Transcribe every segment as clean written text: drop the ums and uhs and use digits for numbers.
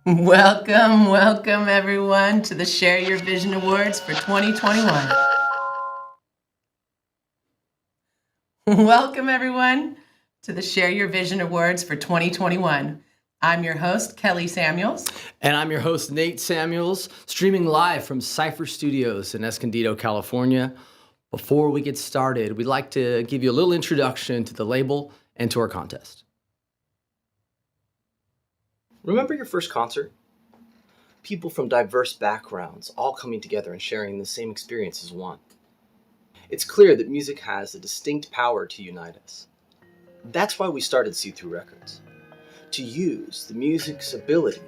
Welcome everyone to the Share Your Vision Awards for 2021. Welcome everyone to the Share Your Vision Awards for 2021. I'm your host, Kelly Samuels. And I'm your host, Nate Samuels, streaming live from Cypher Studios in Escondido, California. Before we get started, we'd like to give you a little introduction to the label and to our contest. Remember your first concert? People from diverse backgrounds all coming together and sharing the same experience as one. It's clear that music has a distinct power to unite us. That's why we started See Through Records, to use the music's ability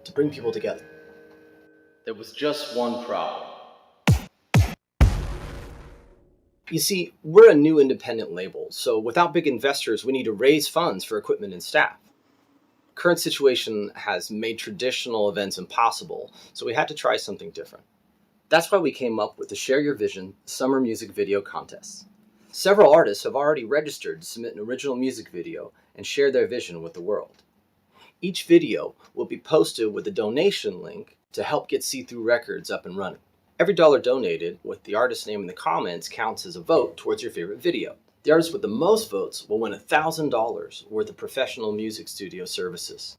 to bring people together. There was just one problem. You see, we're a new independent label, so without big investors, we need to raise funds for equipment and staff. Current situation has made traditional events impossible, so we had to try something different. That's why we came up with the Share Your Vision Summer Music Video Contest. Several artists have already registered to submit an original music video and share their vision with the world. Each video will be posted with a donation link to help get See Through Records up and running. Every dollar donated with the artist's name in the comments counts as a vote towards your favorite video. The artist with the most votes will win $1,000 worth of professional music studio services.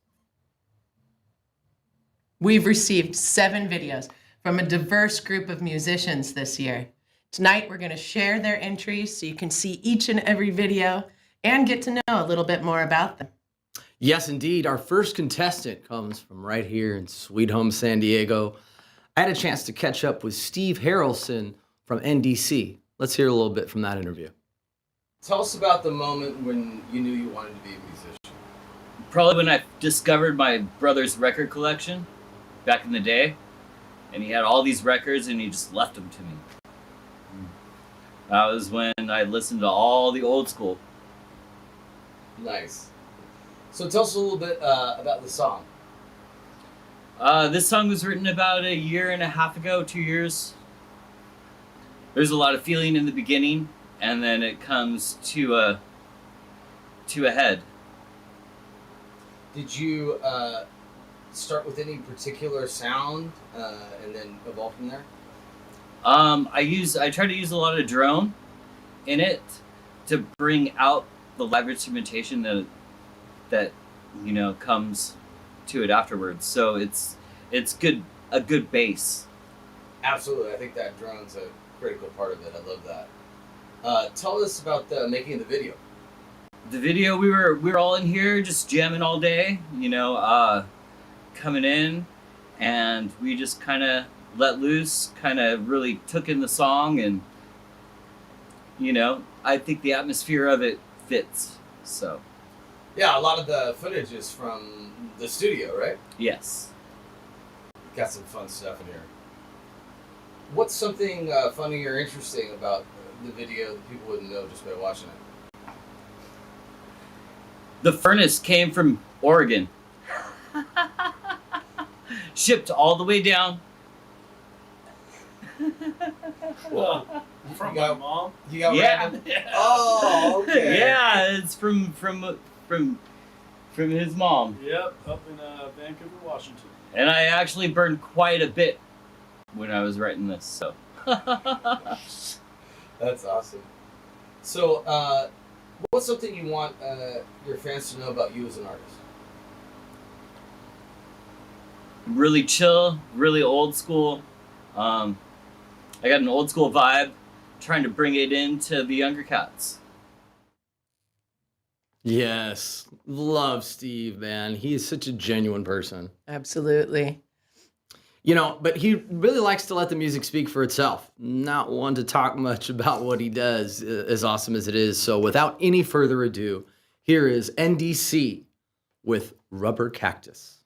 We've received 7 videos from a diverse group of musicians this year. Tonight, we're going to share their entries so you can see each and every video and get to know a little bit more about them. Yes, indeed. Our first contestant comes from right here in Sweet Home San Diego. I had a chance to catch up with Steve Harrelson from NDC. Let's hear a little bit from that interview. Tell us about the moment when you knew you wanted to be a musician. Probably when I discovered my brother's record collection back in the day, and he had all these records and he just left them to me. That was when I listened to all the old school. Nice. So tell us a little bit about the song. This song was written about a year and a half ago, 2 years. There's a lot of feeling in the beginning, and then it comes to a head. Did you start with any particular sound and then evolve from there? I try to use a lot of drone in it to bring out the live instrumentation that comes to it afterwards. So it's a good bass. Absolutely, I think that drone's a critical part of it. I love that. Tell us about the making of the video. The video, we were all in here just jamming all day, coming in, and we just kind of let loose, kind of really took in the song, and I think the atmosphere of it fits. So yeah, a lot of the footage is from the studio, right? Yes. Got some fun stuff in here. What's something funny or interesting about the video that people wouldn't know just by watching it? The furnace came from Oregon. Shipped all the way down. Well, from my mom? You got Yeah. Oh, okay. Yeah, it's from his mom. Yep, up in Vancouver, Washington. And I actually burned quite a bit when I was writing this, so. That's awesome. So, what's something you want your fans to know about you as an artist? Really chill, really old school. I got an old school vibe, trying to bring it into the younger cats. Yes, love Steve, man. He is such a genuine person. Absolutely. But he really likes to let the music speak for itself. Not one to talk much about what he does, as awesome as it is. So without any further ado, here is NDC with Rubber Cactus.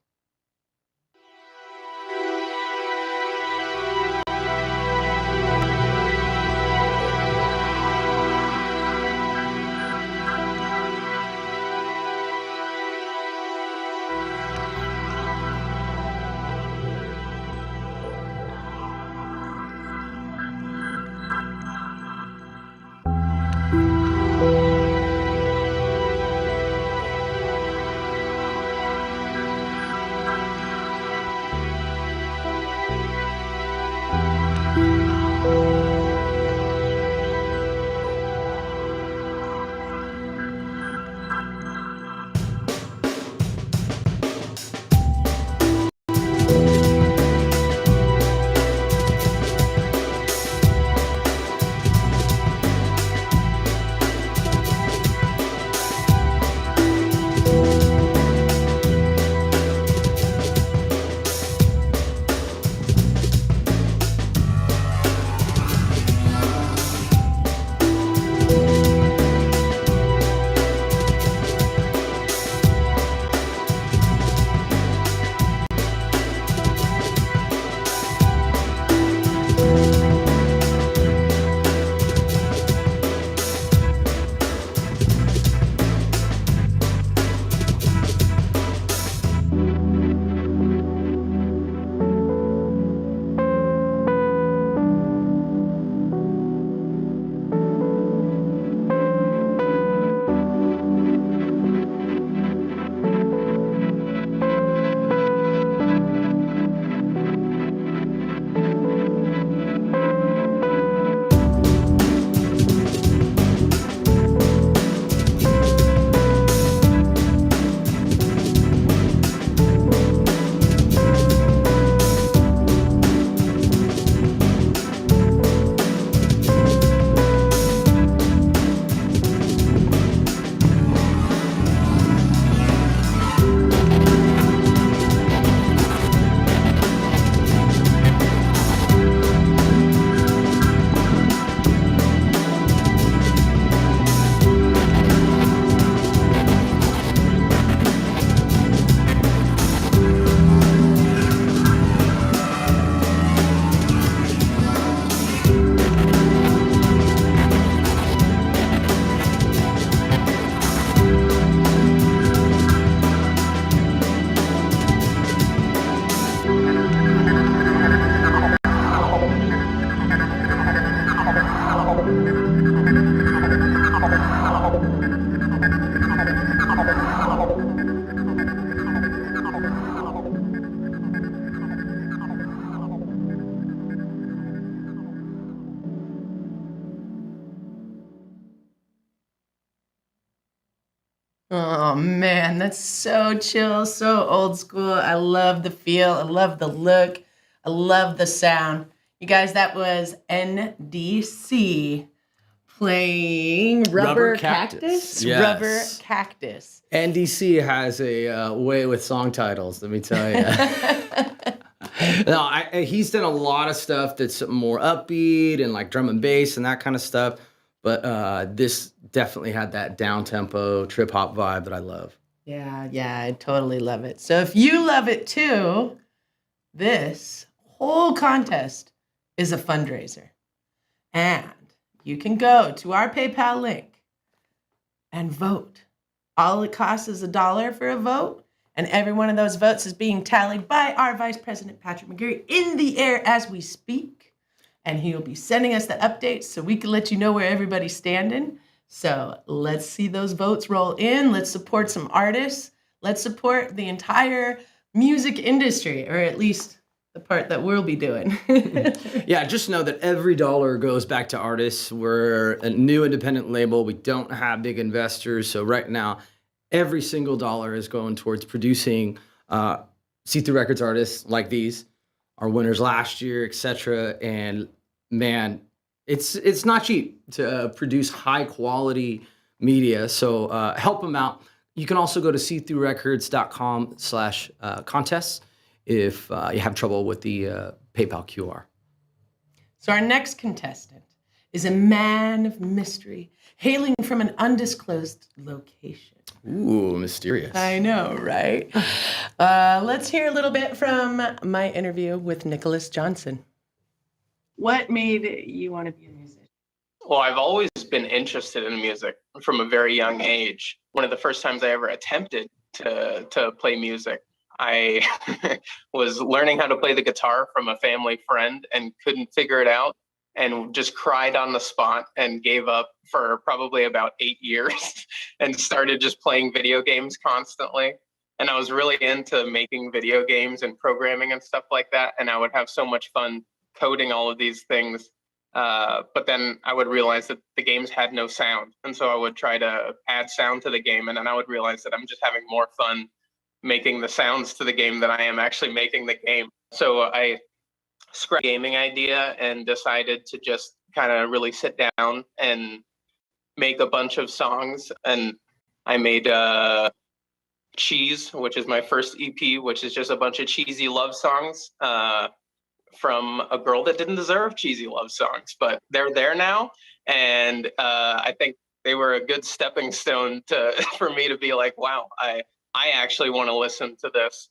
Oh man, that's so chill, so old school. I love the feel, I love the look, I love the sound. You guys, that was NDC playing Rubber Cactus? Yes. Rubber Cactus. NDC has a way with song titles, let me tell you. No, he's done a lot of stuff that's more upbeat and like drum and bass and that kind of stuff. But this definitely had that down tempo trip hop vibe that I love. Yeah, I totally love it. So if you love it too, this whole contest is a fundraiser. And you can go to our PayPal link and vote. All it costs is $1 for a vote. And every one of those votes is being tallied by our Vice President, Patrick McGarry, in the air as we speak. And he'll be sending us the updates so we can let you know where everybody's standing. So let's see those votes roll in. Let's support some artists. Let's support the entire music industry, or at least the part that we'll be doing. Yeah, just know that every dollar goes back to artists. We're a new independent label. We don't have big investors. So right now, every single dollar is going towards producing See-Through Records artists like these, our winners last year, etc. And man, it's not cheap to produce high quality media. So help them out. You can also go to seethroughrecords.com/contests if you have trouble with the PayPal QR. So our next contestant is a man of mystery, hailing from an undisclosed location. Ooh, mysterious. I know, right? Let's hear a little bit from my interview with Nicholas Johnson. What made you want to be a musician? Well, I've always been interested in music from a very young age. One of the first times I ever attempted to play music, I was learning how to play the guitar from a family friend and couldn't figure it out and just cried on the spot and gave up for probably about 8 years and started just playing video games constantly. And I was really into making video games and programming and stuff like that. And I would have so much fun coding all of these things. But then I would realize that the games had no sound. And so I would try to add sound to the game. And then I would realize that I'm just having more fun making the sounds to the game than I am actually making the game. So I scrapped the gaming idea and decided to just kind of really sit down and make a bunch of songs. And I made Cheese, which is my first EP, which is just a bunch of cheesy love songs from a girl that didn't deserve cheesy love songs, but they're there now. And I think they were a good stepping stone for me to be like, wow, I actually want to listen to this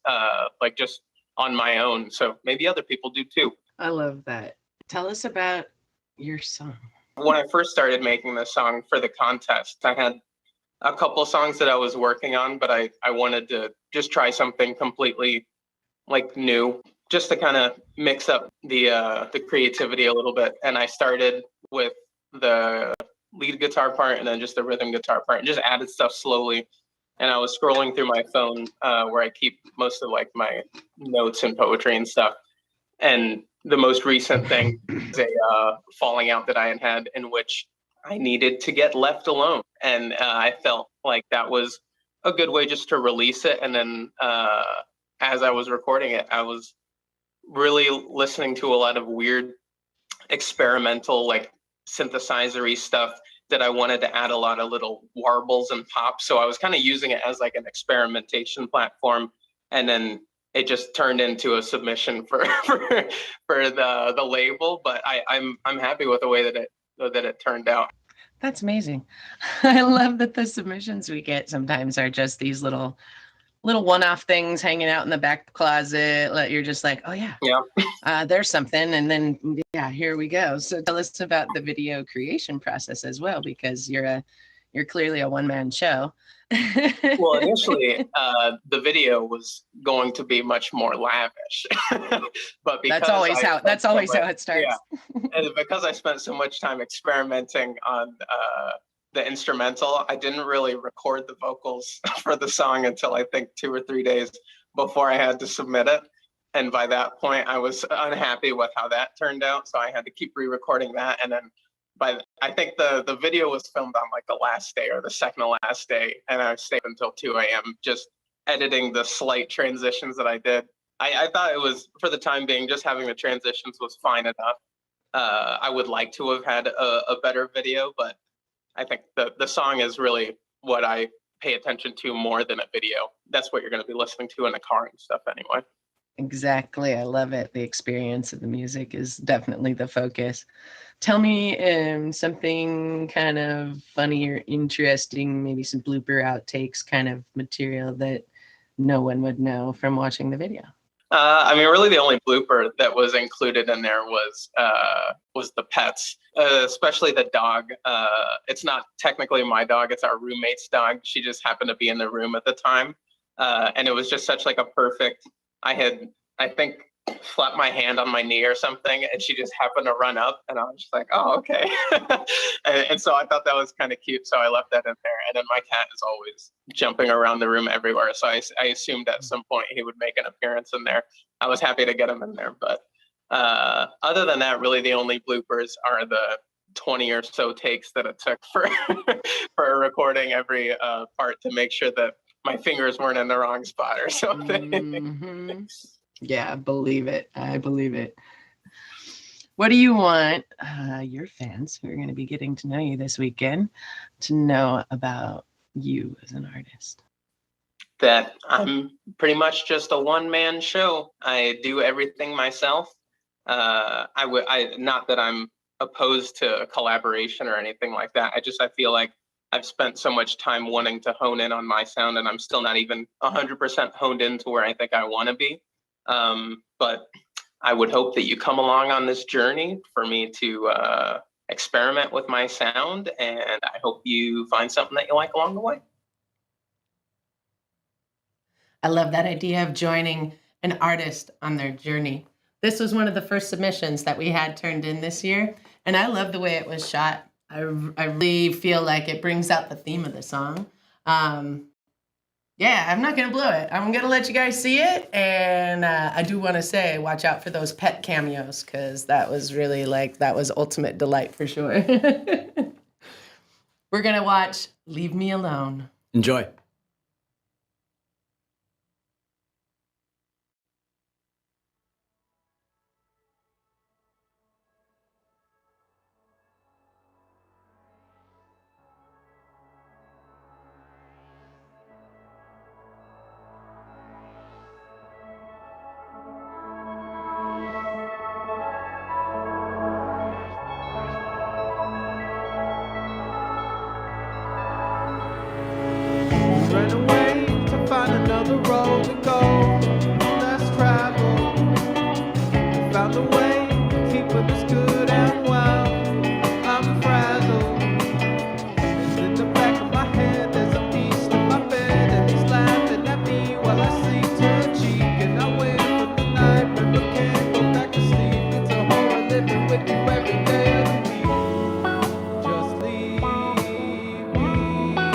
like just on my own. So maybe other people do too. I love that. Tell us about your song. When I first started making this song for the contest, I had a couple songs that I was working on, but I wanted to just try something completely like new, just to kind of mix up the creativity a little bit. And I started with the lead guitar part and then just the rhythm guitar part and just added stuff slowly. And I was scrolling through my phone where I keep most of like my notes and poetry and stuff. And the most recent thing is a falling out that I had in which I needed to get left alone. And I felt like that was a good way just to release it. And then as I was recording it, I was really listening to a lot of weird experimental, like synthesizer-y stuff that I wanted to add a lot of little warbles and pops. So I was kind of using it as like an experimentation platform. And then it just turned into a submission for the label. But I'm happy with the way that it turned out. That's amazing. I love that the submissions we get sometimes are just these little one-off things hanging out in the back closet. You're just like, oh yeah, there's something. And then, yeah, here we go. So tell us about the video creation process as well, because you're clearly a one-man show. Well, initially, the video was going to be much more lavish, but because that's always how it starts. Yeah, and because I spent so much time experimenting on the instrumental, I didn't really record the vocals for the song until I think 2 or 3 days before I had to submit it. And by that point, I was unhappy with how that turned out, so I had to keep re-recording that. And then I think the video was filmed on like the last day or the second to last day, and I stayed until 2 a.m. just editing the slight transitions that I did. I thought it was, for the time being, just having the transitions was fine enough. I would like to have had a better video, but I think the song is really what I pay attention to more than a video. That's what you're going to be listening to in the car and stuff anyway. Exactly. I love it. The experience of the music is definitely the focus. Tell me something kind of funny or interesting, maybe some blooper outtakes kind of material that no one would know from watching the video. I mean, really, the only blooper that was included in there was the pets, especially the dog. It's not technically my dog; it's our roommate's dog. She just happened to be in the room at the time, and it was just such like a perfect. I think, slapped my hand on my knee or something, and she just happened to run up, and I was just like, oh, okay. and so I thought that was kind of cute, so I left that in there. And then my cat is always jumping around the room everywhere, so I assumed at some point he would make an appearance in there. I was happy to get him in there, but other than that, really the only bloopers are the 20 or so takes that it took for for recording every part to make sure that my fingers weren't in the wrong spot or something. Mm-hmm. Yeah, believe it. I believe it. What do you want your fans who are going to be getting to know you this weekend to know about you as an artist? That I'm pretty much just a one-man show. I do everything myself. Not that I'm opposed to collaboration or anything like that. I feel like I've spent so much time wanting to hone in on my sound, and I'm still not even 100% honed into where I think I want to be. But I would hope that you come along on this journey for me to experiment with my sound, and I hope you find something that you like along the way. I love that idea of joining an artist on their journey. This was one of the first submissions that we had turned in this year, and I love the way it was shot. I really feel like it brings out the theme of the song. Yeah, I'm not going to blow it. I'm going to let you guys see it. And I do want to say, watch out for those pet cameos, because that was really that was ultimate delight for sure. We're going to watch Leave Me Alone. Enjoy. Ran away to find another road to go. Let's travel. Found a way to keep us good and well. I'm frazzled. And in the back of my head, there's a piece of my bed, and he's laughing at me while I sleep to her cheek. And I wait for the night, but I can't go back to sleep. It's a horror living with you every day of the week. Just leave me alone.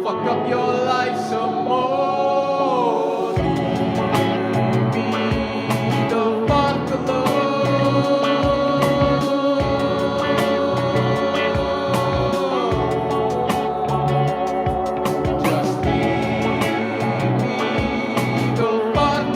fuck up your life some more. Leave me the fuck alone. Just leave me the fuck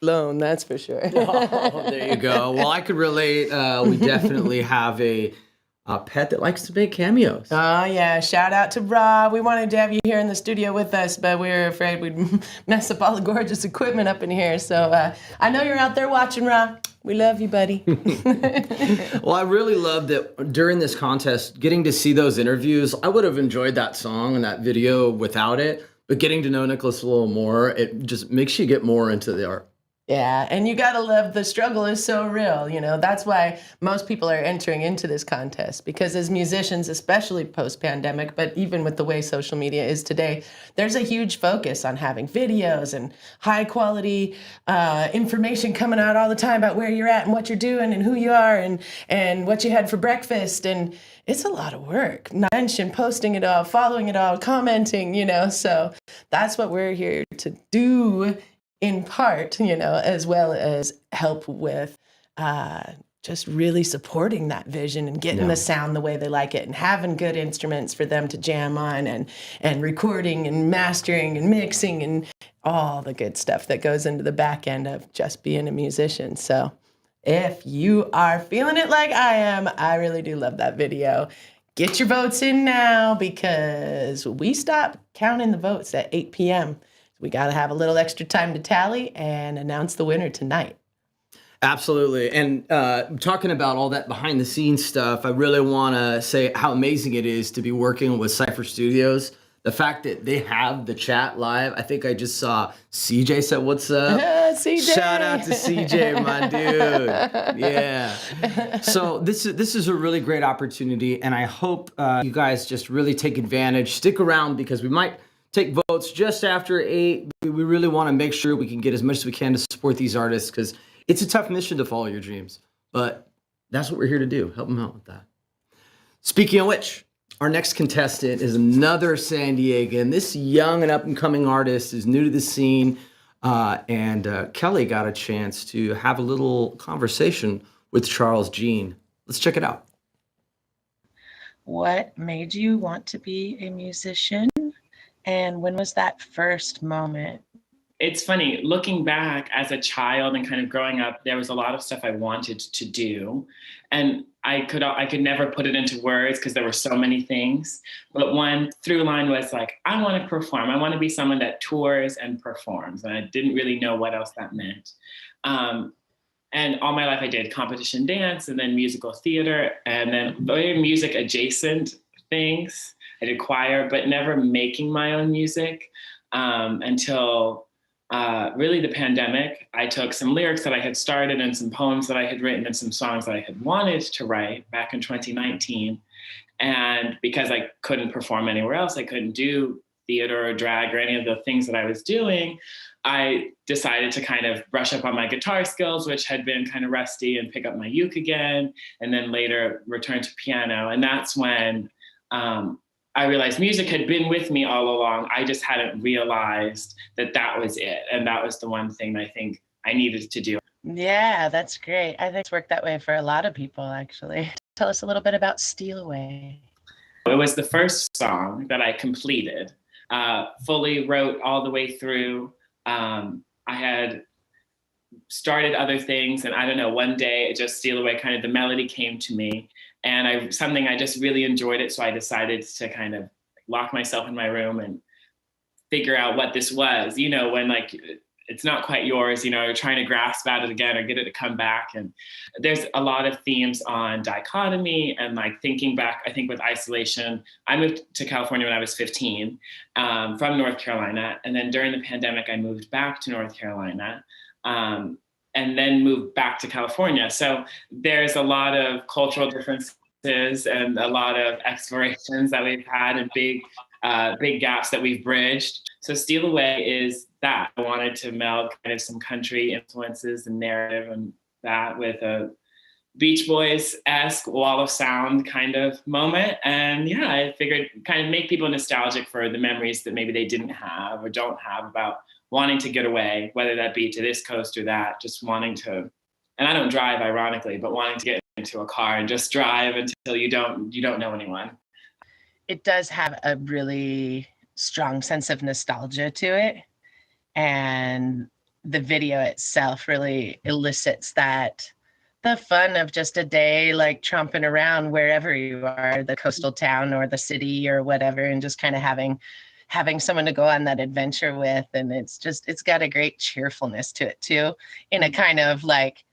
Alone, that's for sure. Oh, there you go. Well, I could relate. We definitely have a pet that likes to make cameos. Oh, yeah. Shout out to Rob. We wanted to have you here in the studio with us, but we were afraid we'd mess up all the gorgeous equipment up in here. So I know you're out there watching, Rob. We love you, buddy. Well, I really loved that during this contest, getting to see those interviews. I would have enjoyed that song and that video without it, but getting to know Nicholas a little more, it just makes you get more into the art. Yeah, and you gotta love the struggle is so real, you know. That's why most people are entering into this contest, because as musicians, especially post-pandemic, but even with the way social media is today, there's a huge focus on having videos and high quality information coming out all the time about where you're at and what you're doing and who you are and what you had for breakfast. And it's a lot of work. Mention, posting it all, following it all, commenting, you know. So that's what we're here to do, in part, you know, as well as help with just really supporting that vision and getting the sound the way they like it and having good instruments for them to jam on and recording and mastering and mixing and all the good stuff that goes into the back end of just being a musician. So if you are feeling it like I am, I really do love that video. Get your votes in now, because we stop counting the votes at 8 p.m. We got to have a little extra time to tally and announce the winner tonight. Absolutely. And talking about all that behind the scenes stuff, I really want to say how amazing it is to be working with Cypher Studios. The fact that they have the chat live. I think I just saw CJ said, "What's up?" CJ. Shout out to CJ, my dude. Yeah. So this is a really great opportunity, and I hope you guys just really take advantage. Stick around, because we might take votes just after 8. We really want to make sure we can get as much as we can to support these artists, because it's a tough mission to follow your dreams. But that's what we're here to do, help them out with that. Speaking of which, our next contestant is another San Diegan. This young and up-and-coming artist is new to the scene, and Kelly got a chance to have a little conversation with Charles Jean. Let's check it out. What made you want to be a musician? And when was that first moment? It's funny, looking back as a child and kind of growing up, there was a lot of stuff I wanted to do. And I could never put it into words because there were so many things. But one through line was like, I want to perform. I want to be someone that tours and performs. And I didn't really know what else that meant. And all my life I did competition dance and then musical theater and then very music adjacent things. I did choir, but never making my own music until really the pandemic. I took some lyrics that I had started and some poems that I had written and some songs that I had wanted to write back in 2019. And because I couldn't perform anywhere else, I couldn't do theater or drag or any of the things that I was doing, I decided to kind of brush up on my guitar skills, which had been kind of rusty, and pick up my uke again, and then later return to piano. And that's when I realized music had been with me all along. I just hadn't realized that that was it. And that was the one thing I think I needed to do. Yeah, that's great. I think it's worked that way for a lot of people, actually. Tell us a little bit about Steal Away. It was the first song that I completed, fully wrote all the way through. I had started other things, and I don't know, one day it just Steal Away, kind of the melody came to me, and I just really enjoyed it. So I decided to kind of lock myself in my room and figure out what this was, you know, when like it's not quite yours, you know, you're trying to grasp at it again or get it to come back. And there's a lot of themes on dichotomy and like thinking back, I think with isolation. I moved to California when I was 15 from North Carolina. And then during the pandemic, I moved back to North Carolina and then moved back to California. So there's a lot of cultural differences and a lot of explorations that we've had and big gaps that we've bridged. So Steal Away is that. I wanted to meld kind of some country influences and narrative and that with a Beach Boys-esque wall of sound kind of moment. And yeah, I figured kind of make people nostalgic for the memories that maybe they didn't have or don't have about wanting to get away, whether that be to this coast or that, just wanting to, and I don't drive ironically, but wanting to get into a car and just drive until you don't know anyone. It does have a really strong sense of nostalgia to it. And the video itself really elicits that, the fun of just a day, like tromping around wherever you are, the coastal town or the city or whatever, and just kind of having someone to go on that adventure with. And it's got a great cheerfulness to it too, in a kind of like,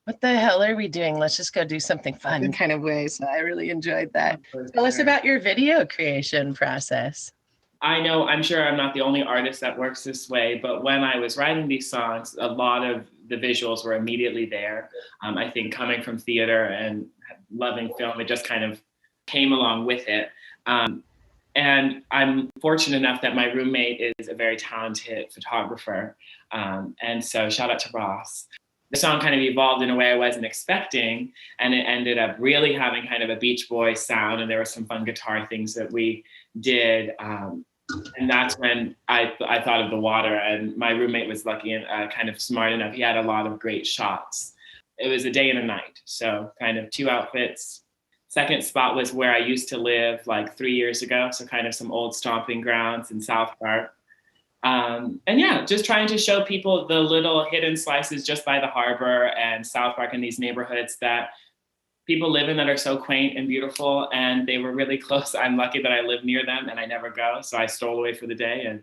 what the hell are we doing? Let's just go do something fun kind of way. So I really enjoyed that. Tell us about your video creation process. I know, I'm sure I'm not the only artist that works this way, but when I was writing these songs, a lot of the visuals were immediately there. I think coming from theater and loving film, it just kind of came along with it. And I'm fortunate enough that my roommate is a very talented photographer. And so shout out to Ross. The song kind of evolved in a way I wasn't expecting, and it ended up really having kind of a Beach Boys sound, and there were some fun guitar things that we did. And that's when I thought of The Water, and my roommate was lucky and kind of smart enough. He had a lot of great shots. It was a day and a night, so kind of 2 outfits. Second spot was where I used to live like 3 years ago, so kind of some old stomping grounds in South Park. And yeah, just trying to show people the little hidden slices just by the harbor and South Park and these neighborhoods that people live in that are so quaint and beautiful, and they were really close. I'm lucky that I live near them and I never go. So I stole away for the day and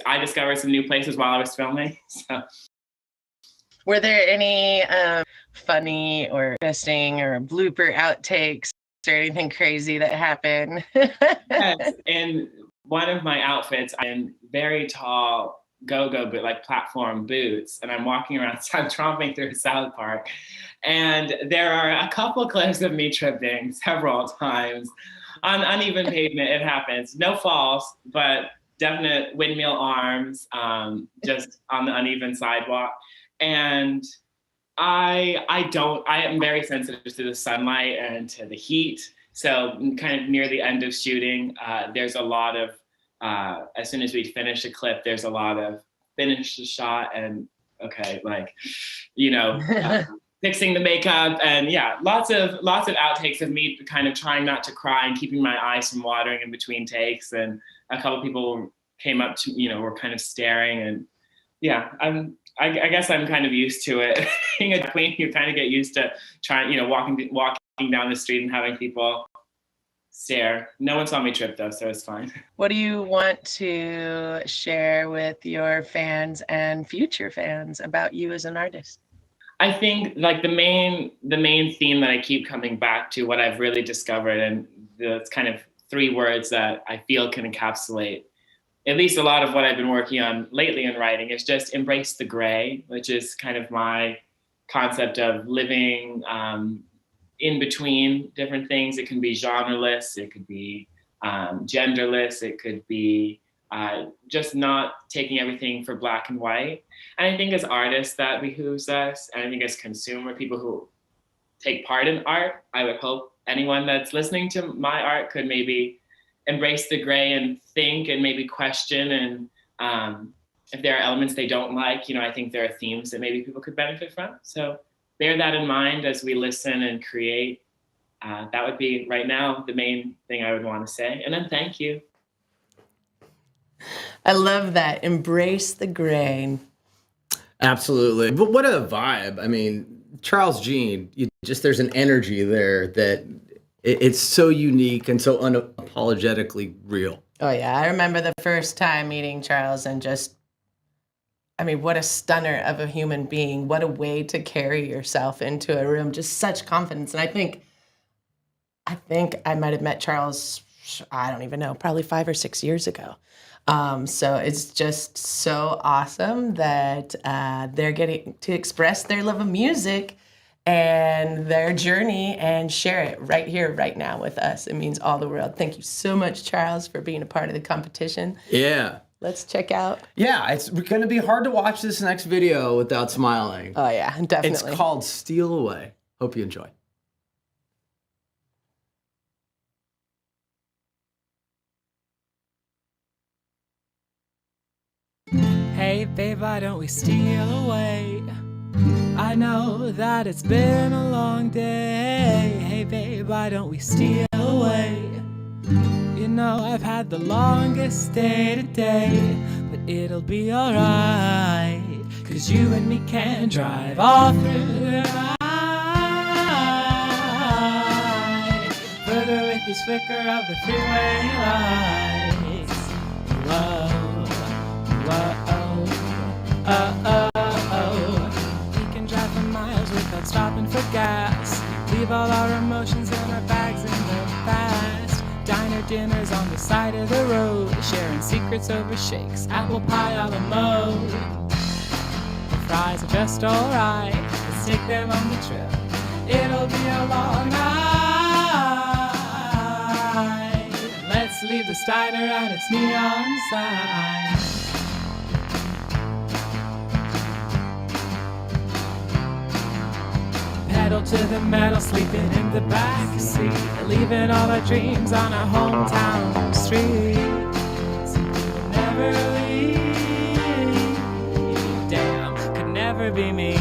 I discovered some new places while I was filming. So. Were there any funny or interesting or blooper outtakes or anything crazy that happened? Yes, and one of my outfits, I'm in very tall go-go boot, like platform boots, and I'm walking around, so I'm tromping through South Park. And there are a couple clips of me tripping several times on uneven pavement. It happens. No falls, but definite windmill arms, just on the uneven sidewalk. And I am very sensitive to the sunlight and to the heat. So kind of near the end of shooting, there's a lot of, as soon as we finish a clip, there's a lot of finish the shot and okay, like, you know, fixing the makeup and yeah, lots of outtakes of me kind of trying not to cry and keeping my eyes from watering in between takes. And a couple people came up to, you know, were kind of staring and yeah, I guess I'm kind of used to it. Being a queen, you kind of get used to trying, you know, walking down the street and having people stare. No one saw me trip though, so it's fine. What do you want to share with your fans and future fans about you as an artist? I think like the main theme that I keep coming back to, what I've really discovered, and it's kind of 3 words that I feel can encapsulate at least a lot of what I've been working on lately in writing, is just embrace the gray, which is kind of my concept of living in between different things. It can be genreless, it could be genderless, it could be just not taking everything for black and white. And I think as artists that behooves us, and I think as consumer people who take part in art, I would hope anyone that's listening to my art could maybe embrace the gray and think and maybe question and if there are elements they don't like, I think there are themes that maybe people could benefit from. So bear that in mind as we listen and create. That would be right now the main thing I would want to say. And then thank you. I love that. Embrace the grain. Absolutely. But what a vibe. I mean, Charles Jean, there's an energy there that it's so unique and so unapologetically real. Oh, yeah. I remember the first time meeting Charles and what a stunner of a human being. What a way to carry yourself into a room. Just such confidence. And I think I might have met Charles, I don't even know, probably 5 or 6 years ago. So it's just so awesome that they're getting to express their love of music and their journey and share it right here, right now with us. It means all the world. Thank you so much, Charles, for being a part of the competition. Yeah. Let's check out. Yeah, it's going to be hard to watch this next video without smiling. Oh, yeah, definitely. It's called Steal Away. Hope you enjoy. Hey babe, why don't we steal away? I know that it's been a long day. Hey babe, why don't we steal away? I've had the longest day today, but it'll be alright, 'cause you and me can drive all through the night, further with each flicker of the freeway lights. Whoa, we can drive for miles without stopping for gas, leave all our emotions in our bags in the past. Diner dinners on the side of the road, sharing secrets over shakes, apple pie a la mode. The fries are just alright, let's take them on the trip. It'll be a long night. Let's leave the Steiner and its neon sign. Pedal to the metal, sleeping in the back seat, leaving all our dreams on our hometown streets. We'll never leave. Damn, could never be me.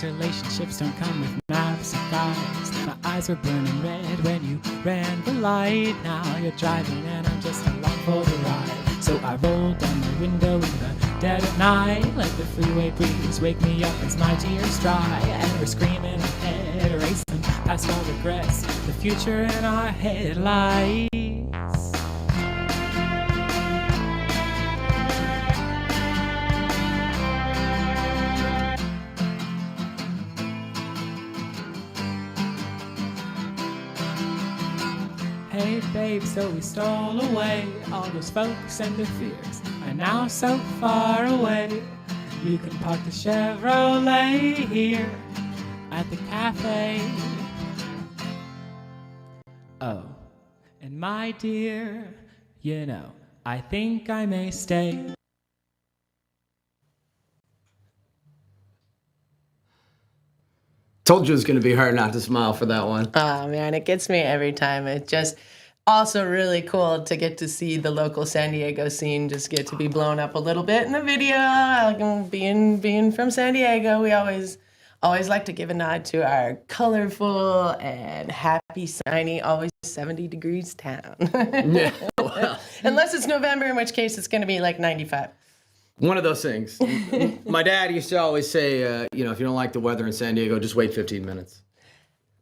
Relationships don't come with maps and guides. My eyes were burning red when you ran the light. Now you're driving and I'm just along for the ride. So I rolled down the window in the dead of night, let the freeway breeze wake me up as my tears dry. And we're screaming ahead, racing past our regrets, the future in our headlights. Hey babe, so we stole away. All those folks and their fears are now so far away. You can park the Chevrolet here at the cafe. Oh, and my dear, I think I may stay. Told you it was going to be hard not to smile for that one. Oh man, it gets me every time. It's just also really cool to get to see the local San Diego scene just get to be blown up a little bit in the video. Being from San Diego, we always like to give a nod to our colorful and happy, sunny, always 70 degrees town. Yeah, well. Unless it's November, in which case it's going to be like 95. One of those things. My dad used to always say, if you don't like the weather in San Diego, just wait 15 minutes.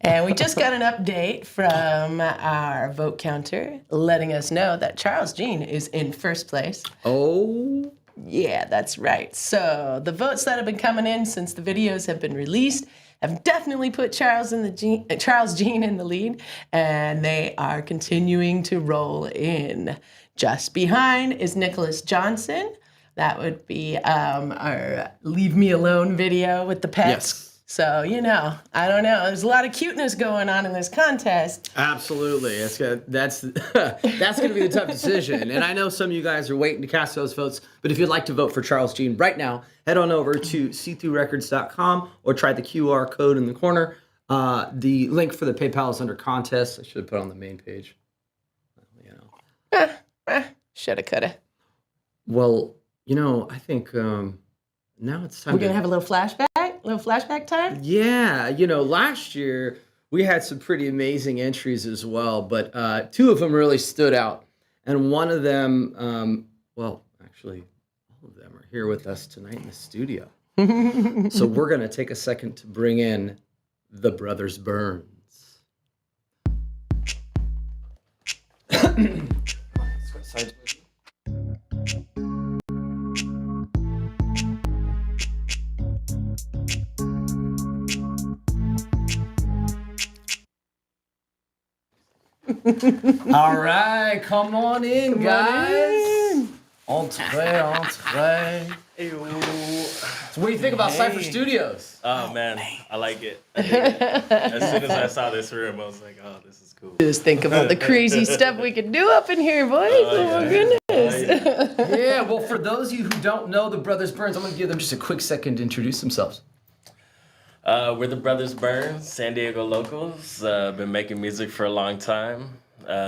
And we just got an update from our vote counter letting us know that Charles Jean is in first place. Oh. Yeah, that's right. So the votes that have been coming in since the videos have been released have definitely put Charles Jean in the lead, and they are continuing to roll in. Just behind is Nicholas Johnson, That would be our Leave Me Alone video with the pets. Yes. So, you know, I don't know. There's a lot of cuteness going on in this contest. Absolutely. That's that's going to be the tough decision. And I know some of you guys are waiting to cast those votes, but if you'd like to vote for Charles Jean right now, head on over to c3records.com or try the QR code in the corner. The link for the PayPal is under contest. I should have put it on the main page. You know. Shoulda, coulda. Well, you know, I think now it's time We're going to have a little flashback time? Yeah, you know, last year we had some pretty amazing entries as well, but two of them really stood out. And one of them, well, actually, all of them are here with us tonight in the studio. So we're going to take a second to bring in the Brothers Burns. All right, come on in, guys. Entree, entree. So what do you think about Cypher Studios? Oh man, I like it. I dig it. As soon as I saw this room, I was like, oh, this is cool. Just think of all the crazy stuff we could do up in here, boys. Oh my goodness. Yeah, well, for those of you who don't know the Brothers Burns, I'm going to give them just a quick second to introduce themselves. We're the Brothers Burns, San Diego locals. Been making music for a long time,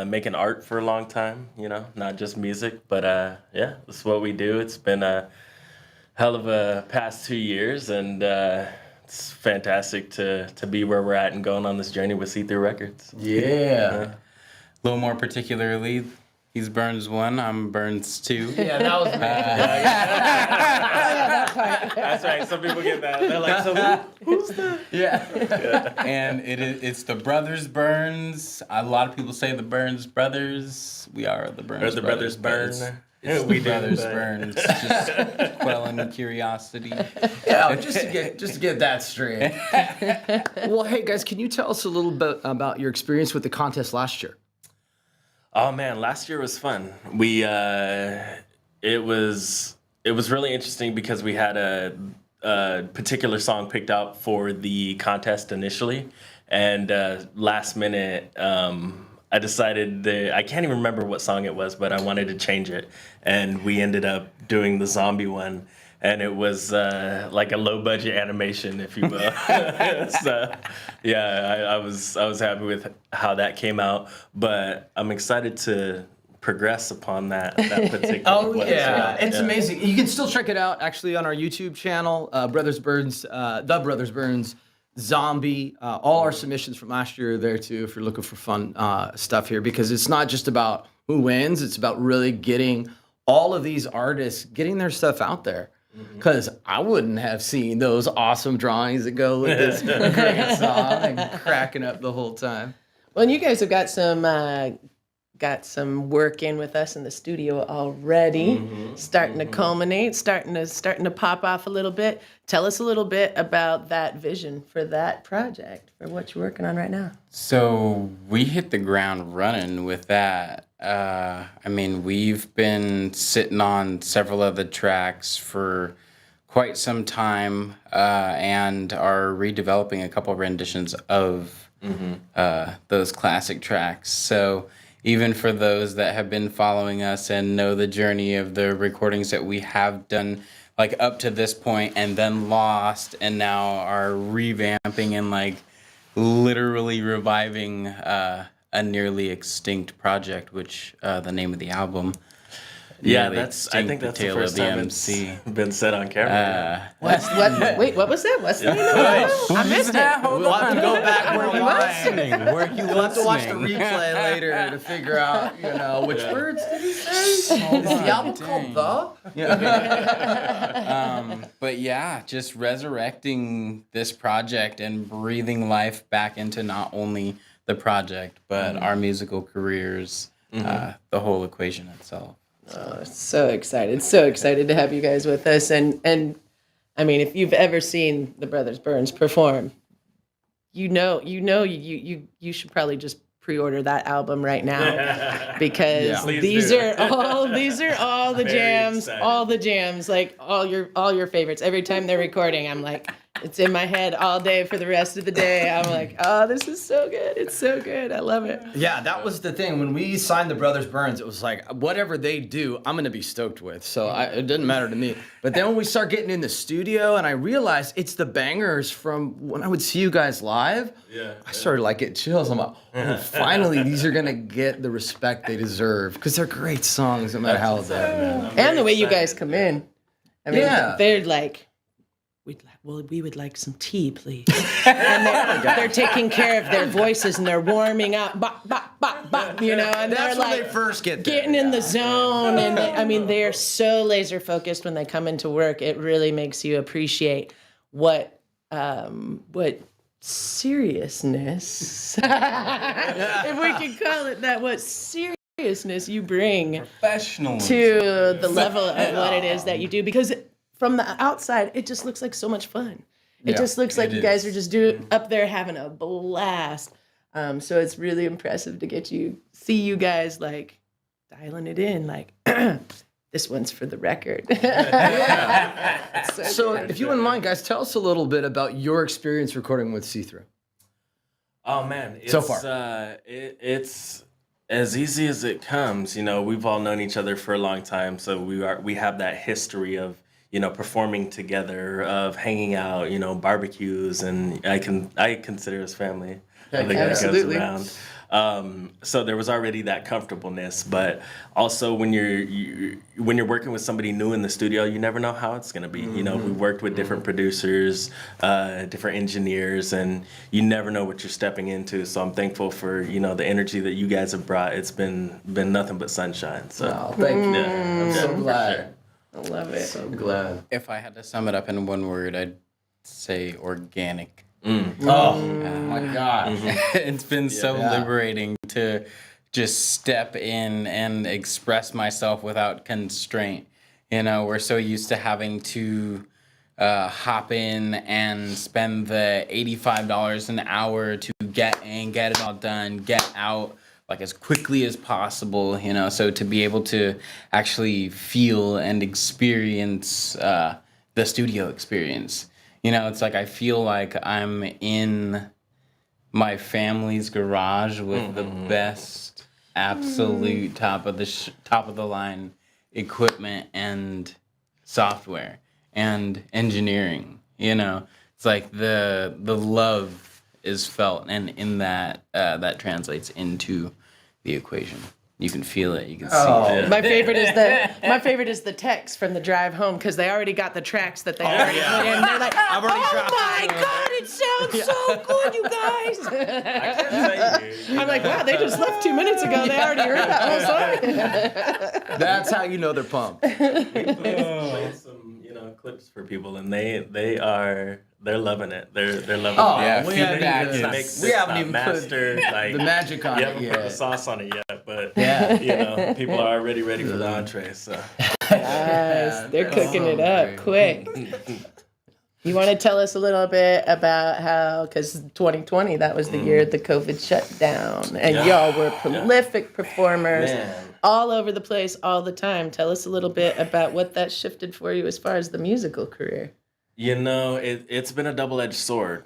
making art for a long time, you know, not just music, but yeah, that's what we do. It's been a hell of a past 2 years, and it's fantastic to be where we're at and going on this journey with C3 Records. Yeah. A little more particularly, he's Burns 1, I'm Burns 2. Yeah, that was me. That's right. Some people get that. They're like, so who's that? Yeah. And it's the Brothers Burns. A lot of people say the Burns Brothers. We are the Burns Or the Brothers Burn. It's We the do, Brothers but- Burns. Just quelling curiosity. Yeah, just to get that straight. Well, hey guys, can you tell us a little bit about your experience with the contest last year? Oh man, last year was fun. We it was really interesting because we had a particular song picked out for the contest initially, and last minute I decided I can't even remember what song it was, but I wanted to change it, and we ended up doing the zombie one. And it was like a low budget animation, if you will. So, yeah, I was happy with how that came out, but I'm excited to progress upon that particular. Oh one. yeah, So, it's amazing. You can still check it out actually on our YouTube channel, Brothers Burns, the Brothers Burns Zombie. All our submissions from last year are there too if you're looking for fun stuff here, because it's not just about who wins; it's about really getting all of these artists getting their stuff out there. Because I wouldn't have seen those awesome drawings that go with this great song and cracking up the whole time. Well, and you guys have got some work in with us in the studio already, starting to culminate, starting to pop off a little bit. Tell us a little bit about that vision for that project, for what you're working on right now. So we hit the ground running with that. I mean, we've been sitting on several of the tracks for quite some time and are redeveloping a couple renditions of those classic tracks. So even for those that have been following us and know the journey of the recordings that we have done, like up to this point, and then lost, and now are revamping and like literally reviving a nearly extinct project, which the name of the album. Yeah, Nearly I Extinct, think that's the Tale first of the time MC. it's been said on camera. Wait, what was that? What's the name of that? I missed it. We'll have to go back Were you listening? Were you We'll have to watch the listening? replay later to figure out, you know, which words did he say? Is the album called The? But yeah, just resurrecting this project and breathing life back into not only the project, but our musical careers, the whole equation itself. Oh, so excited to have you guys with us. And I mean, if you've ever seen the Brothers Burns perform, you should probably just pre-order that album right now because Yeah. Please these do. are all the Very jams, excited. all the jams, like all your favorites. Every time they're recording, I'm like, it's in my head all day for the rest of the day. I'm like, oh, this is so good. It's so good. I love it. Yeah, that was the thing. When we signed the Brothers Burns, it was like, whatever they do, I'm going to be stoked with. So it didn't matter to me. But then when we start getting in the studio and I realized it's the bangers from when I would see you guys live, I started like getting chills. I'm like, oh, finally, these are going to get the respect they deserve because they're great songs no matter how it's at, man. And the way you guys come in. I mean, Yeah. they're like, we would like some tea, please. And they're taking care of their voices and they're warming up, bop, bop, bop, bop, you know, and That's they're when like they first get there. getting in the zone. And they are so laser focused when they come into work. It really makes you appreciate what seriousness, if we can call it that, what seriousness you bring Professional. to the level of what it is that you do, because from the outside it just looks like so much fun. It Yeah, just looks like it you guys is. are just up there having a blast. So it's really impressive to see you guys like dialing it in, like this one's for the record. So if you wouldn't mind, guys, tell us a little bit about your experience recording with See-Through. Oh man, it's, So far. It's as easy as it comes. You know, we've all known each other for a long time, so we have that history of, you know, performing together, of hanging out, you know, barbecues, and I consider us family. I think that goes Absolutely. around. So there was already that comfortableness, but also when you're working with somebody new in the studio, you never know how it's gonna be. You know, we worked with different producers, different engineers, and you never know what you're stepping into. So I'm thankful for, you know, the energy that you guys have brought. It's been nothing but sunshine. So Thank you. yeah, I'm so for glad. sure. I love it. So glad. If I had to sum it up in one word, I'd say organic. Oh my gosh. It's been so Yeah. liberating to just step in and express myself without constraint. You know, we're so used to having to hop in and spend the $85 an hour to get in, get it all done, get out like as quickly as possible, you know. So to be able to actually feel and experience the studio experience, you know, it's like I feel like I'm in my family's garage with the best, absolute top of the line equipment and software and engineering. You know, it's like the love is felt, and in that that translates into the equation. You can feel it. You can see it. My favorite is the text from the drive home, because they already got the tracks that they already put in. They're like, I've already oh dropped my God, it sounds so good, you guys. I'm like, wow, they just left 2 minutes ago. They already heard that whole song. That's how you know they're pumped. Played some, you know, clips for people, and they're loving it. They're loving Oh, it. Yeah, we feedback haven't even, is- we haven't even put mastered, like, the magic on you it haven't put the yet. sauce on it yet, but Yeah. you know, people are already ready for the entree. So Nice. They're cooking it up quick. You want to tell us a little bit about how, because 2020, that was the year the COVID shut down, and y'all were prolific performers all over the place all the time. Tell us a little bit about what that shifted for you as far as the musical career. you know, it's been a double-edged sword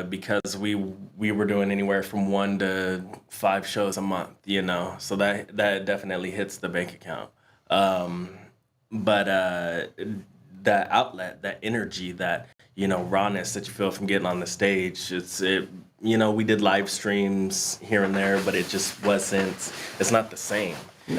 because we were doing anywhere from 1 to 5 shows a month. You know, so that definitely hits the bank account. But that outlet, that energy, that, you know, rawness that you feel from getting on the stage, you know, we did live streams here and there, but it just wasn't, it's not the same,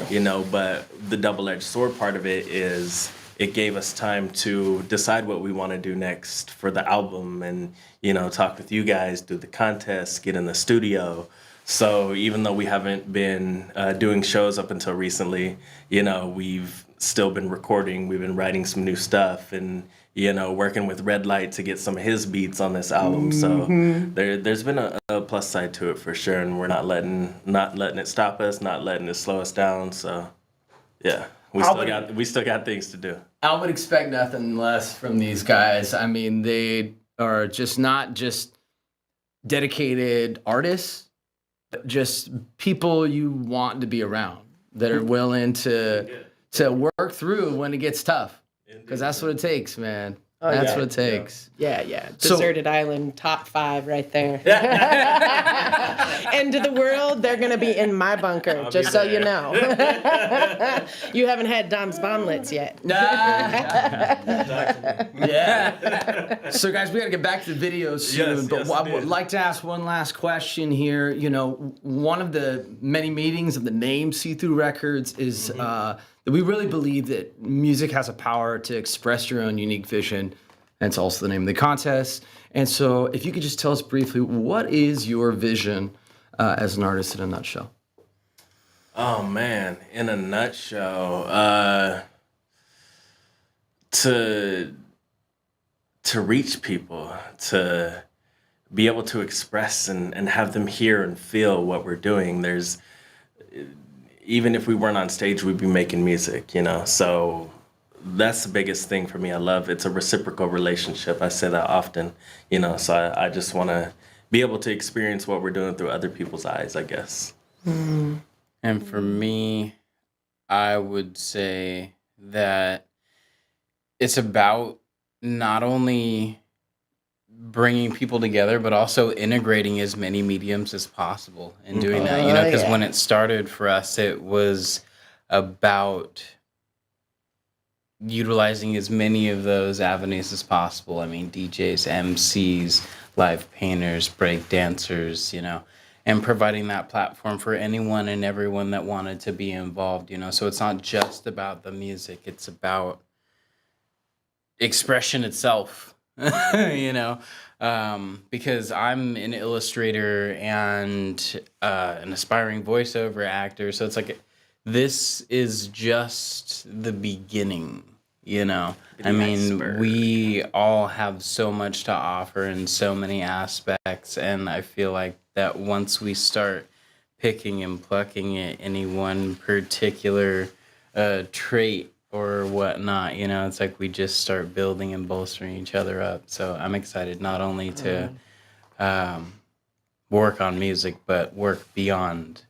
you know. But the double-edged sword part of it is it gave us time to decide what we want to do next for the album, and, you know, talk with you guys, do the contest, get in the studio. So even though we haven't been doing shows up until recently, you know, we've still been recording. We've been writing some new stuff, and, you know, working with Red Light to get some of his beats on this album. So there's been a plus side to it for sure, and we're not letting it stop us, not letting it slow us down. So yeah, we still got things to do. I would expect nothing less from these guys. I mean, they are just not just dedicated artists. just people you want to be around that are willing to work through when it gets tough, because that's what it takes, man. That's what it takes. Yeah. So- Deserted Island, top 5 right there. End of the world, they're going to be in my bunker, just so you know. You haven't had Dom's bomblets yet. Yeah. So, guys, we got to get back to the videos soon. But I would like to ask one last question here. You know, one of the many meanings of the name See-Through Records is that we really believe that music has a power to express your own unique vision. And it's also the name of the contest. And so, if you could just tell us briefly, what is your vision as an artist in a nutshell? Oh man, in a nutshell, to reach people, to be able to express and have them hear and feel what we're doing. Even if we weren't on stage, we'd be making music, you know. So that's the biggest thing for me. I love it's a reciprocal relationship. I say that often, you know. So I just want to be able to experience what we're doing through other people's eyes, I guess. And for me, I would say that it's about not only bringing people together, but also integrating as many mediums as possible and doing that, you know, because when it started for us, it was about utilizing as many of those avenues as possible. I mean, DJs, MCs, live painters, break dancers, you know, and providing that platform for anyone and everyone that wanted to be involved, you know. So it's not just about the music, it's about expression itself, you know, because I'm an illustrator and an aspiring voiceover actor. So it's like, this is just the beginning, you know. I mean, we all have so much to offer in so many aspects, and I feel like that once we start picking and plucking at any one particular trait or whatnot, you know, it's like we just start building and bolstering each other up. So I'm excited not only to work on music, but work beyond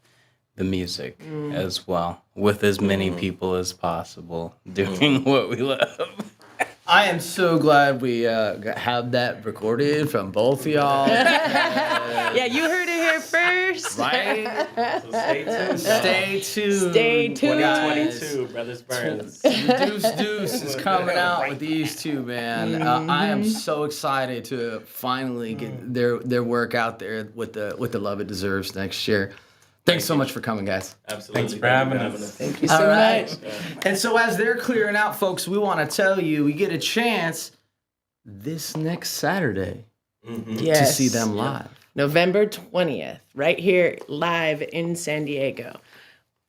the music as well, with as many people as possible doing what we love. I am so glad we have that recorded from both of y'all. Yeah, you heard it here first. Right? So stay tuned. Stay tuned. Stay tuned. 2022, Brothers Burns. Deuce is coming out with these two, man. I am so excited to finally get their work out there with the love it deserves next year. Thanks so much for coming, guys. Absolutely. Thanks for having us. Thank you so much. And so as they're clearing out, folks, we want to tell you we get a chance this next Saturday to see them live. November 20th, right here live in San Diego.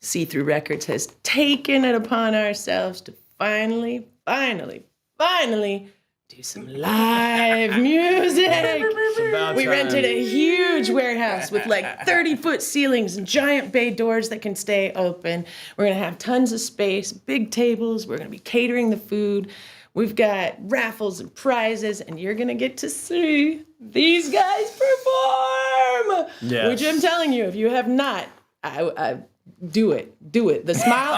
See-Through Records has taken it upon ourselves to finally do some live music. We rented a huge warehouse with like 30-foot ceilings and giant bay doors that can stay open. We're going to have tons of space, big tables. We're going to be catering the food. We've got raffles and prizes, and you're going to get to see these guys perform. Yes. Which I'm telling you, if you have not, I do it. The smile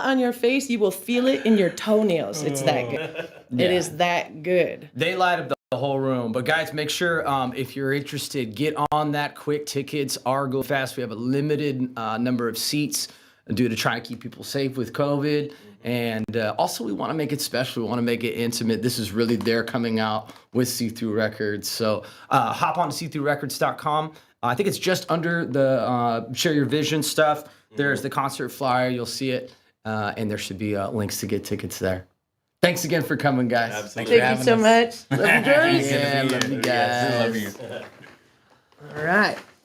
on your face, you will feel it in your toenails. It's that good. Yeah. It is that good. They light up the whole room. But guys, make sure if you're interested, get on that quick. Tickets are go fast. We have a limited number of seats due to try to keep people safe with COVID. And also, we want to make it special. We want to make it intimate. This is really their coming out with See-Through Records. So hop on to seethroughrecords.com. I think it's just under the Share Your Vision stuff. There's the concert flyer. You'll see it. And there should be links to get tickets there. Thanks again for coming, guys. Absolutely. Thank you so much. Love you, George. Yeah, love you guys. Love you.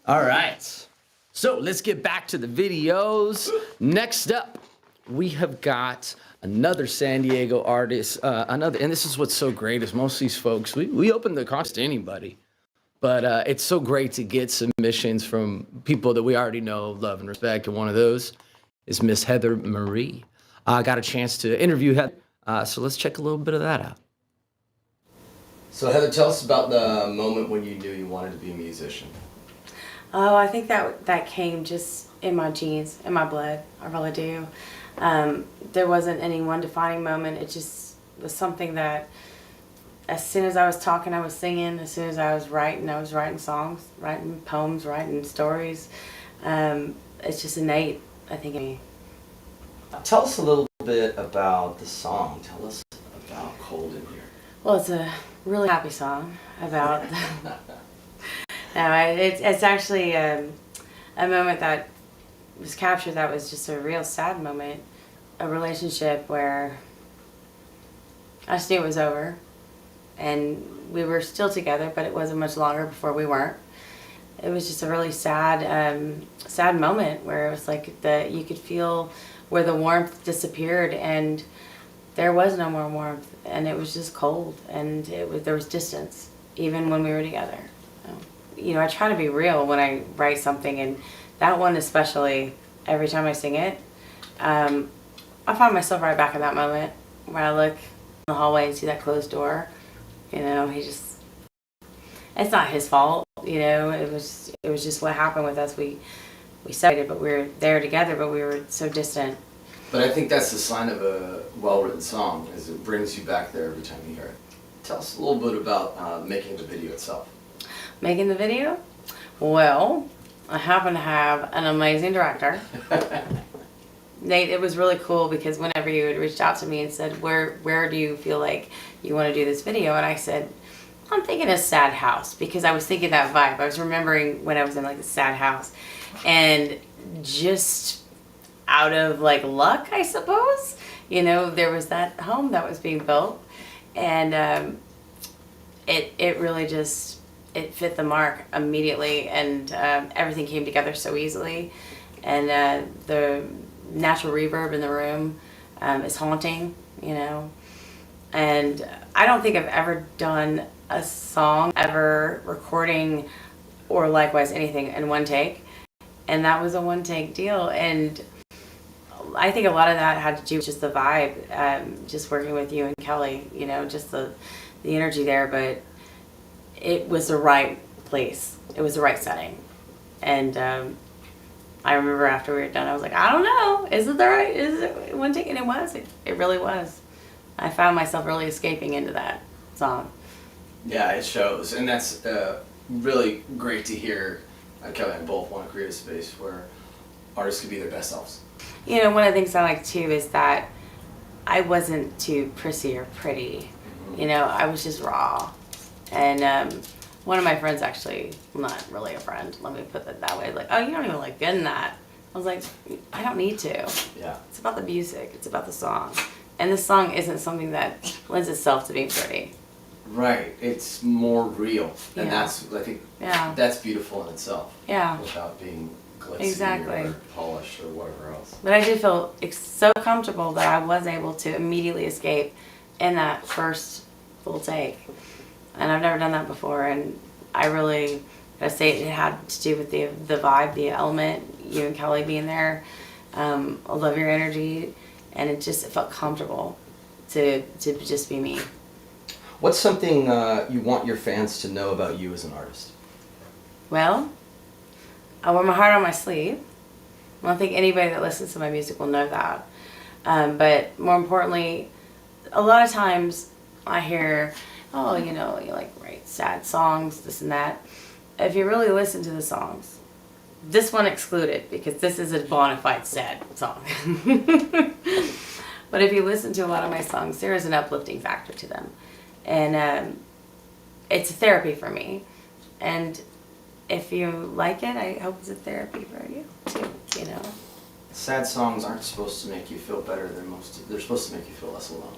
All right. So let's get back to the videos. Next up, we have got another San Diego artist. And this is what's so great is most of these folks, we open the contest to anybody. But it's so great to get submissions from people that we already know, love, and respect. And one of those is Miss Heather Marie. I got a chance to interview Heather, so let's check a little bit of that out. So Heather, tell us about the moment when you knew you wanted to be a musician. Oh, I think that came just in my genes, in my blood. I really do. There wasn't any one defining moment. It just was something that as soon as I was talking, I was singing. As soon as I was writing songs, writing poems, writing stories. It's just innate, I think, in me. Tell us a little bit about the song. Tell us about Cold in Here. Well, it's a really happy song about. No, it's actually a moment that was captured that was just a real sad moment. A relationship where I just knew it was over. And we were still together, but it wasn't much longer before we weren't. It was just a really sad moment where it was like you could feel where the warmth disappeared and there was no more warmth and it was just cold and there was distance even when we were together. You know, I try to be real when I write something, and that one especially, every time I sing it, I find myself right back in that moment where I look in the hallway and see that closed door. You know, it's not his fault, you know, it was just what happened with us. We separated, but we were there together, but we were so distant. But I think that's the sign of a well-written song, is it brings you back there every time you hear it. Tell us a little bit about making the video itself. Making the video? Well, I happen to have an amazing director. Nate, it was really cool because whenever you had reached out to me and said, where do you feel like you want to do this video? And I said, I'm thinking a sad house, because I was thinking that vibe. I was remembering when I was in like a sad house. And just out of like luck, I suppose, you know, there was that home that was being built. And it really just, it fit the mark immediately, and everything came together so easily. And the natural reverb in the room is haunting, you know. And I don't think I've ever done a song, ever recording or likewise anything in one take. And that was a one take deal. And I think a lot of that had to do with just the vibe, just working with you and Kelly, you know, just the energy there. But it was the right place. It was the right setting. And I remember after we were done, I was like, I don't know, is it one take? And it was, it really was. I found myself really escaping into that song. Yeah, it shows, and that's really great to hear. Kelly and I both want to create a space where artists can be their best selves. You know, one of the things I like too is that I wasn't too prissy or pretty. You know, I was just raw. And one of my friends actually, well, not really a friend, let me put it that way, like, oh, you don't even like getting that. I was like, I don't need to. Yeah. It's about the music. It's about the song. And this song isn't something that lends itself to being pretty. Right. It's more real. And Yeah. that's, I think, Yeah. that's beautiful in itself. Yeah. Without being glitzy Exactly. or polished or whatever else. But I did feel so comfortable that I was able to immediately escape in that first full take. And I've never done that before. And I really, I say it had to do with the vibe, the element, you and Kelly being there. I love your energy. And it felt comfortable to just be me. What's something you want your fans to know about you as an artist? Well, I wear my heart on my sleeve. I don't think anybody that listens to my music will know that. But more importantly, a lot of times I hear, oh, you know, you like write sad songs, this and that. If you really listen to the songs, this one excluded because this is a bona fide sad song. But if you listen to a lot of my songs, there is an uplifting factor to them. And it's a therapy for me. And if you like it, I hope it's a therapy for you too, you know. Sad songs aren't supposed to make you feel better. They're supposed to make you feel less alone.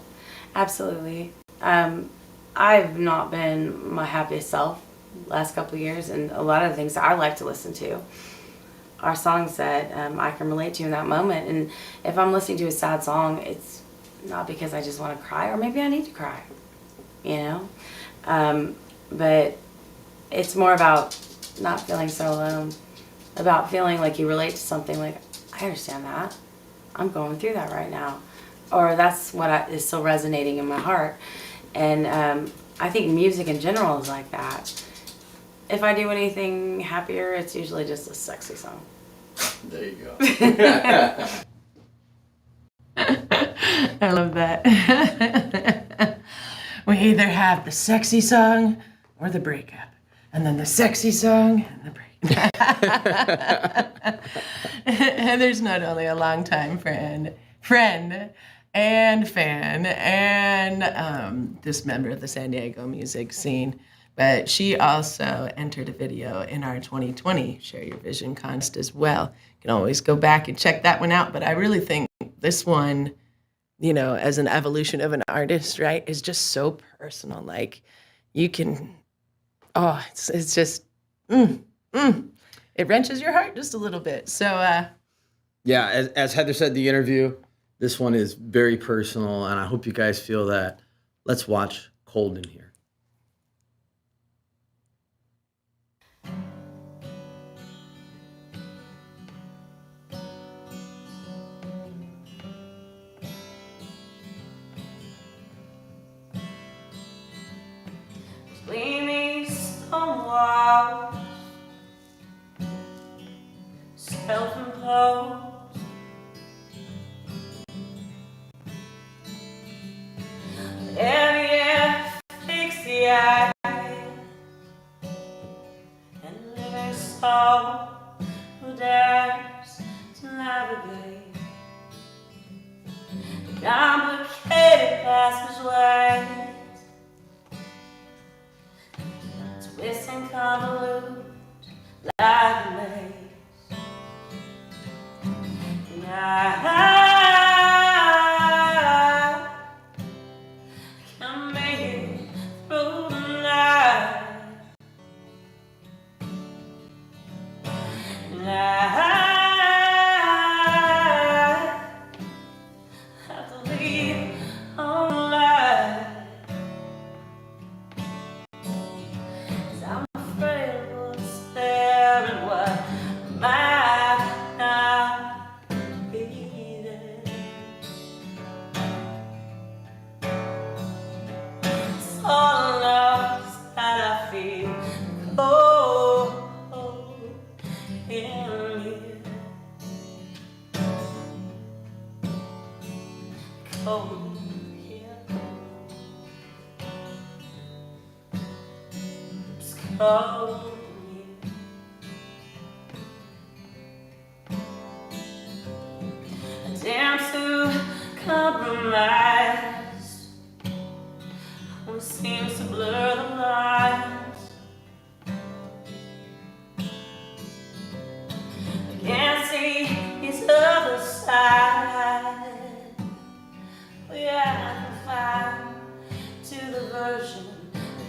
Absolutely. I've not been my happiest self last couple of years, and a lot of the things that I like to listen to are songs that I can relate to in that moment. And if I'm listening to a sad song, it's not because I just want to cry, or maybe I need to cry, you know. But it's more about not feeling so alone, about feeling like you relate to something, like, I understand that. I'm going through that right now. Or that's what is still resonating in my heart. And I think music in general is like that. if I do anything happier, it's usually just a sexy song. There you go. I love that. We either have the sexy song or the breakup, and then the sexy song and the breakup. And there's not only a longtime friend and fan and this member of the San Diego music scene, but she also entered a video in our 2020 Share Your Vision Const as well. You can always go back and check that one out, but I really think this one, you know, as an evolution of an artist, right, is just so personal. Like, you can, it's just, it wrenches your heart just a little bit. So, Yeah, as Heather said in the interview, this one is very personal, and I hope you guys feel that. Let's watch Cold in here. Between these stone walls, self-imposed, every asphyxia and living soul who dares to navigate the complicated passageways. Twist and convolute like a maze. And I can make it through the night. And I have to leave on the light. I'm afraid of what's there and what might not be there. It's all the loves that I feel cold in here. Cold in here. It's cold in here. I dare to compromise what seems to blur the lines. I can't see his other side. We have to find to the version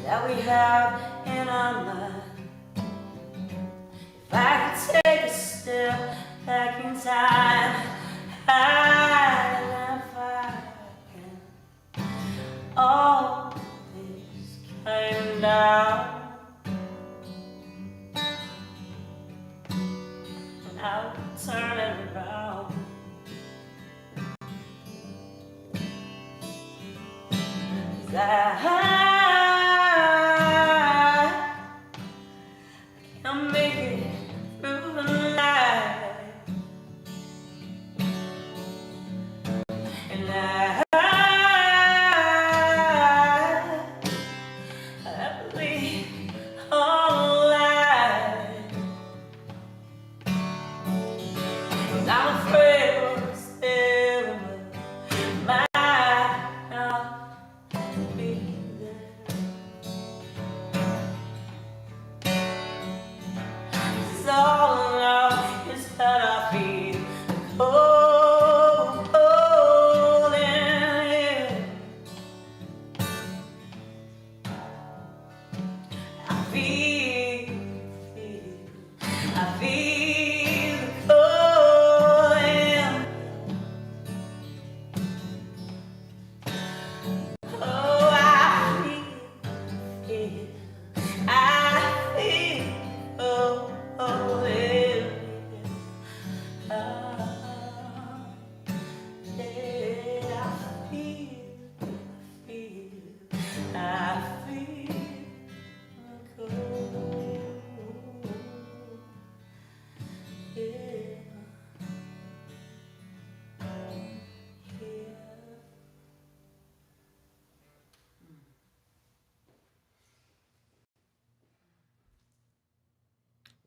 that we have in our mind. If I could take a step back in time, I'd find all this came down, and I would turn it around. 'Cause I can make it through the night, and I believe all light. And I'm afraid of what's there might not be.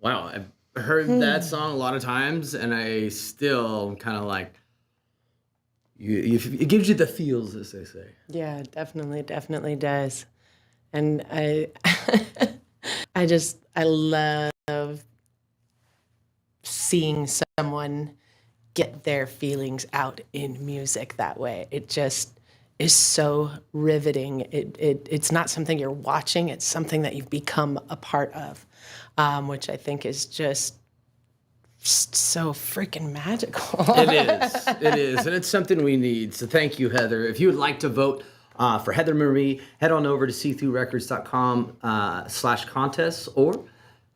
Wow, I've heard that song a lot of times, and I still kind of like it gives you the feels, as they say. Yeah, definitely does. And I love seeing someone get their feelings out in music that way. It just is so riveting. It's not something you're watching, it's something that you've become a part of, which I think is just so freaking magical. It is, and it's something we need. So thank you, Heather. If you would like to vote for Heather Marie, head on over to see-throughrecords.com/contests or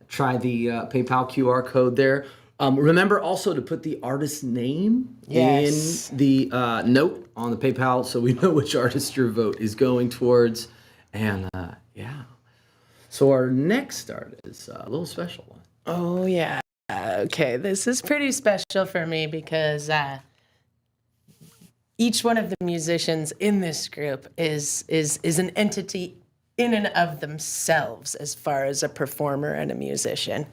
try the PayPal QR code there. Remember also to put the artist's name Yes. in the note on the PayPal so we know which artist your vote is going towards. And yeah. So our next artist is a little special one. Oh yeah. Okay, this is pretty special for me because each one of the musicians in this group is an entity in and of themselves as far as a performer and a musician.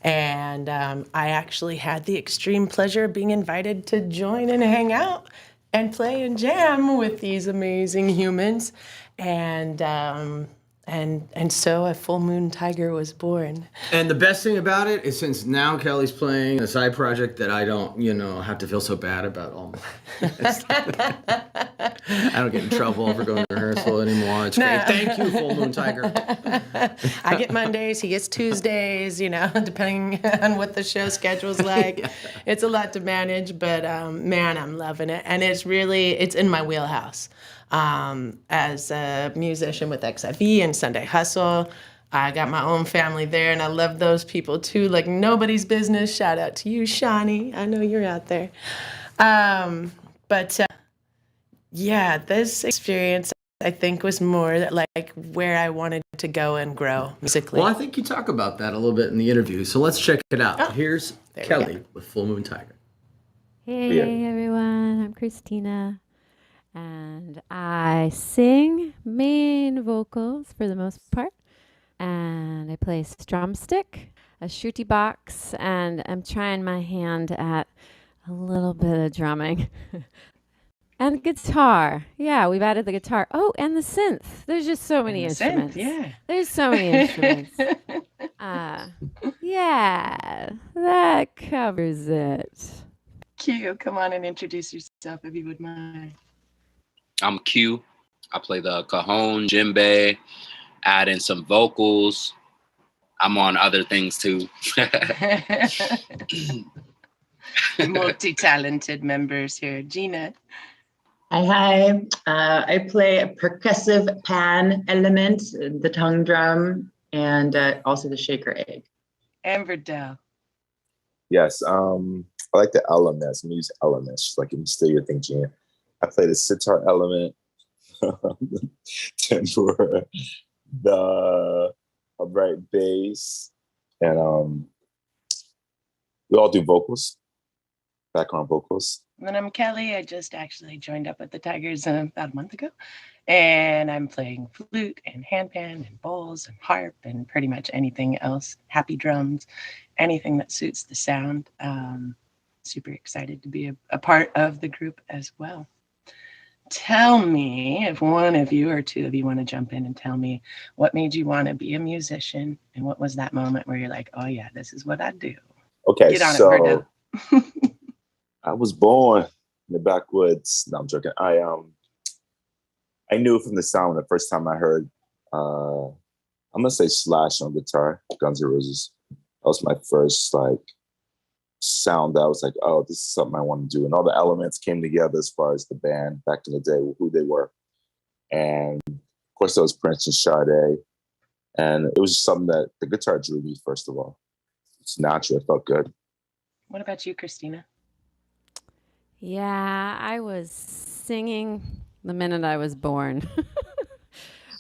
And I actually had the extreme pleasure of being invited to join and hang out and play and jam with these amazing humans. And so a Full Moon Tiger was born. And the best thing about it is since now Kelly's playing a side project that I don't, have to feel so bad about all my I don't get in trouble for going to rehearsal anymore. It's great. Thank you, Full Moon Tiger. I get Mondays, he gets Tuesdays, depending on what the show schedule's like. Yeah. It's a lot to manage, but man, I'm loving it. And it's in my wheelhouse. As a musician with XFE and Sunday Hustle, I got my own family there, and I love those people too, like nobody's business. Shout out to you, Shawnee. I know you're out there. Yeah, this experience I think was more like where I wanted to go and grow musically. Well, I think you talk about that a little bit in the interview, so let's check it out. Here's Kelly with Full Moon Tiger. Hey everyone, I'm Christina, and I sing main vocals for the most part, and I play drumstick, a shruti box, and I'm trying my hand at a little bit of drumming. And guitar. Yeah, we've added the guitar. Oh, and the synth. There's just so many instruments. Yeah. There's so many instruments. Yeah, that covers it. Q, come on and introduce yourself if you would mind. I'm Q. I play the cajon, djembe, add in some vocals. I'm on other things too. Multi-talented members here. Gina. Hi. I play a percussive pan element, the tongue drum, and also the shaker egg. Amber Dell. Yes, I like the elements, music elements, like in still you're thinking. I play the sitar element, tambura, the upright bass, and we all do vocals, background vocals. And then I'm Kelly. I just actually joined up with the Tigers about a month ago. And I'm playing flute and handpan and bowls and harp and pretty much anything else, happy drums, anything that suits the sound. Super excited to be a part of the group as well. Tell me if one of you or two of you want to jump in and tell me what made you want to be a musician and what was that moment where you're like, oh yeah, this is what I do. Okay, Get on so it, Verda. I was born in the backwoods. No, I'm joking. I knew from the sound the first time I heard, I'm gonna say Slash on guitar, Guns N' Roses. That was my first sound that I was like, oh, this is something I want to do. And all the elements came together as far as the band back in the day, who they were. And of course, there was Prince and Sade. And it was just something that the guitar drew me, first of all. It's natural, it felt good. What about you, Christina? Yeah, I was singing the minute I was born.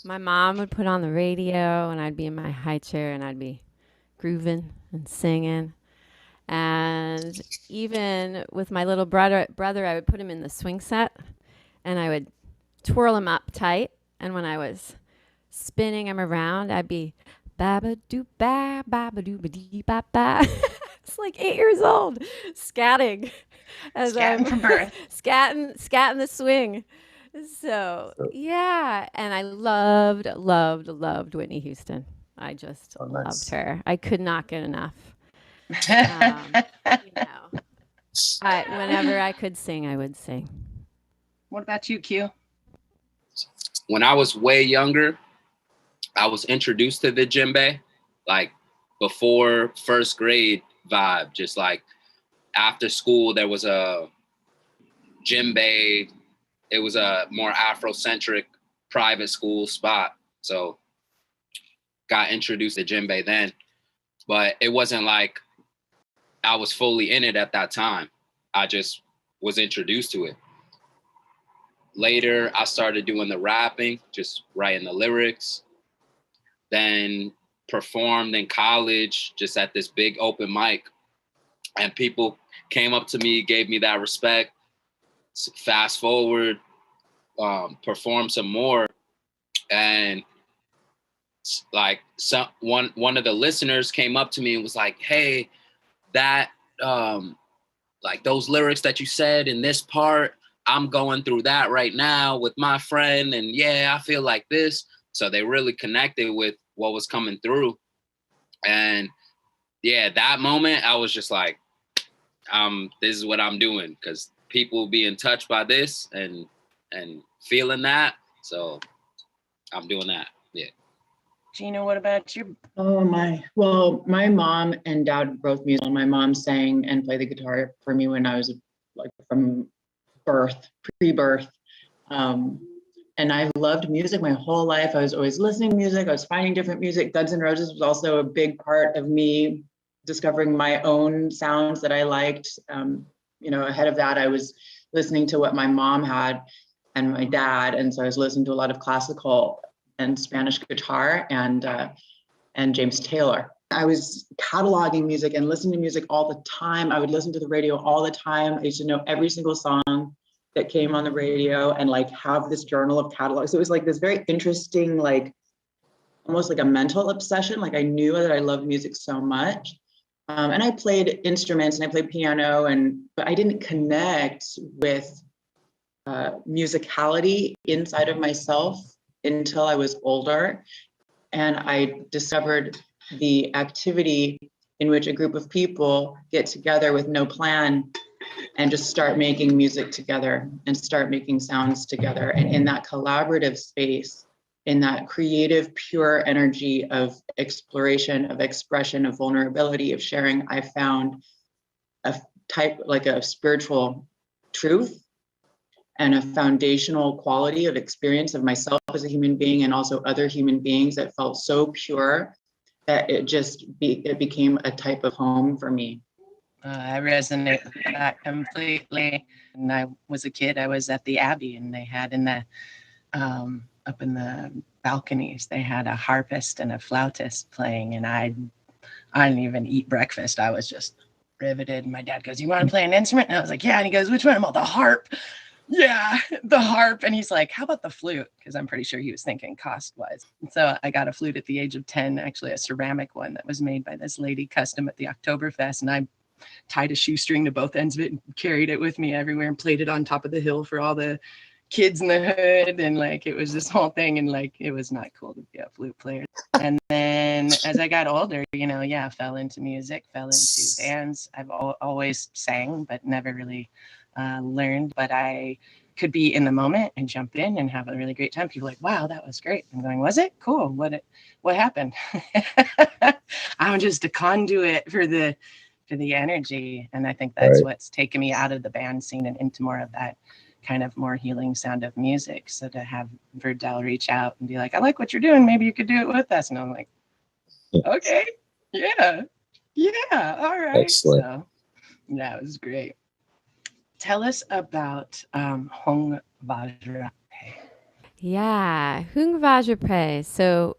My mom would put on the radio and I'd be in my high chair and I'd be grooving and singing. And even with my little brother, I would put him in the swing set and I would twirl him up tight. And when I was spinning him around, I'd be Baba doo ba, baba doo ba dee ba ba. It's like 8 years old, scatting as Scatting from birth. scatting the swing. So yeah, and I loved Whitney Houston. I just loved her. I could not get enough. Whenever I could sing, I would sing. What about you, Q? When I was way younger, I was introduced to the djembe, like before first grade vibe. Just like after school, there was a djembe. It was a more Afrocentric private school spot. So got introduced to djembe then, but it wasn't like I was fully in it at that time. I just was introduced to it. Later, I started doing the rapping, just writing the lyrics. Then performed in college, just at this big open mic. And people came up to me, gave me that respect. Fast forward, performed some more. And like one of the listeners came up to me and was like, hey, that like those lyrics that you said in this part, I'm going through that right now with my friend, and yeah, I feel like this. So they really connected with what was coming through. And yeah, that moment I was just like, this is what I'm doing, because people being touched by this and feeling that. So I'm doing that. Yeah. Gina, what about you? Oh my, well, my mom and dad both musical. My mom sang and played the guitar for me when I was like from birth, pre-birth. And I loved music my whole life. I was always listening to music. I was finding different music. Guns N' Roses was also a big part of me discovering my own sounds that I liked. Ahead of that, I was listening to what my mom had and my dad. And so I was listening to a lot of classical and Spanish guitar and James Taylor. I was cataloging music and listening to music all the time. I would listen to the radio all the time. I used to know every single song that came on the radio and like have this journal of catalogs. So it was like this very interesting, like almost like a mental obsession. Like I knew that I loved music so much. And I played instruments and I played piano, but I didn't connect with musicality inside of myself until I was older. And I discovered the activity in which a group of people get together with no plan and just start making music together and start making sounds together. And in that collaborative space, in that creative, pure energy of exploration, of expression, of vulnerability, of sharing, I found a type, like a spiritual truth and a foundational quality of experience of myself as a human being and also other human beings that felt so pure that it became a type of home for me. I resonate with that completely. When I was a kid, I was at the Abbey, and they had up in the balconies, they had a harpist and a flautist playing, and I didn't even eat breakfast. I was just riveted. My dad goes, "You want to play an instrument?" And I was like, "Yeah." And he goes, "Which one?" I'm all, "The harp." Yeah, the harp. And he's like, "How about the flute?" Because I'm pretty sure he was thinking cost-wise. And so I got a flute at the age of 10, actually a ceramic one that was made by this lady custom at the Oktoberfest, and I tied a shoestring to both ends of it and carried it with me everywhere and played it on top of the hill for all the kids in the hood. And like, it was this whole thing. And like, it was not cool to be a flute player. And then as I got older, fell into music, fell into bands. I've always sang, but never really learned. But I could be in the moment and jump in and have a really great time. People are like, "Wow, that was great." I'm going, "Was it? Cool. What happened?" I'm just a conduit for the energy. And I think that's what's taken me out of the band scene and into more of that kind of more healing sound of music. So to have Verdell reach out and be like, "I like what you're doing. Maybe you could do it with us." And I'm like, okay, yeah, all right. Excellent. So yeah, it was great. Tell us about Hung Vajra. Yeah, Hung Vajra. So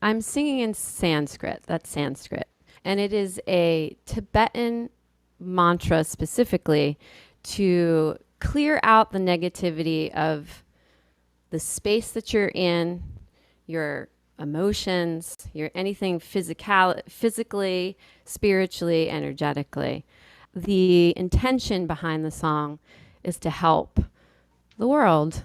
I'm singing in Sanskrit. That's Sanskrit. And it is a Tibetan mantra specifically to clear out the negativity of the space that you're in, your emotions, your anything physically, spiritually, energetically. The intention behind the song is to help the world,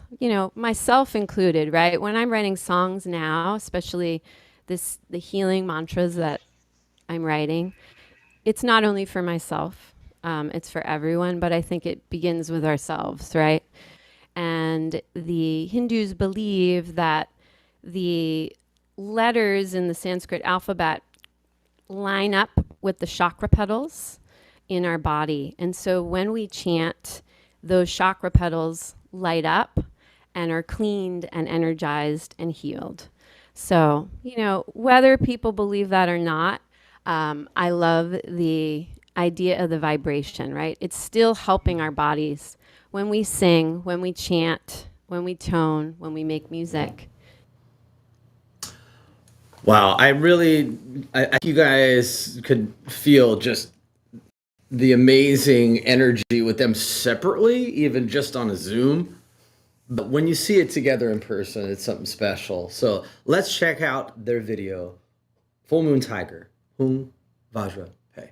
myself included, right? When I'm writing songs now, especially the healing mantras that I'm writing, it's not only for myself, it's for everyone, but I think it begins with ourselves, right? And the Hindus believe that the letters in the Sanskrit alphabet line up with the chakra petals in our body. And so when we chant, those chakra petals light up and are cleaned and energized and healed. So, whether people believe that or not, I love the idea of the vibration, right? It's still helping our bodies when we sing, when we chant, when we tone, when we make music. Wow, I you guys could feel just the amazing energy with them separately, even just on a Zoom. But when you see it together in person, it's something special. So let's check out their video, Full Moon Tiger, Hung Vajra Pe.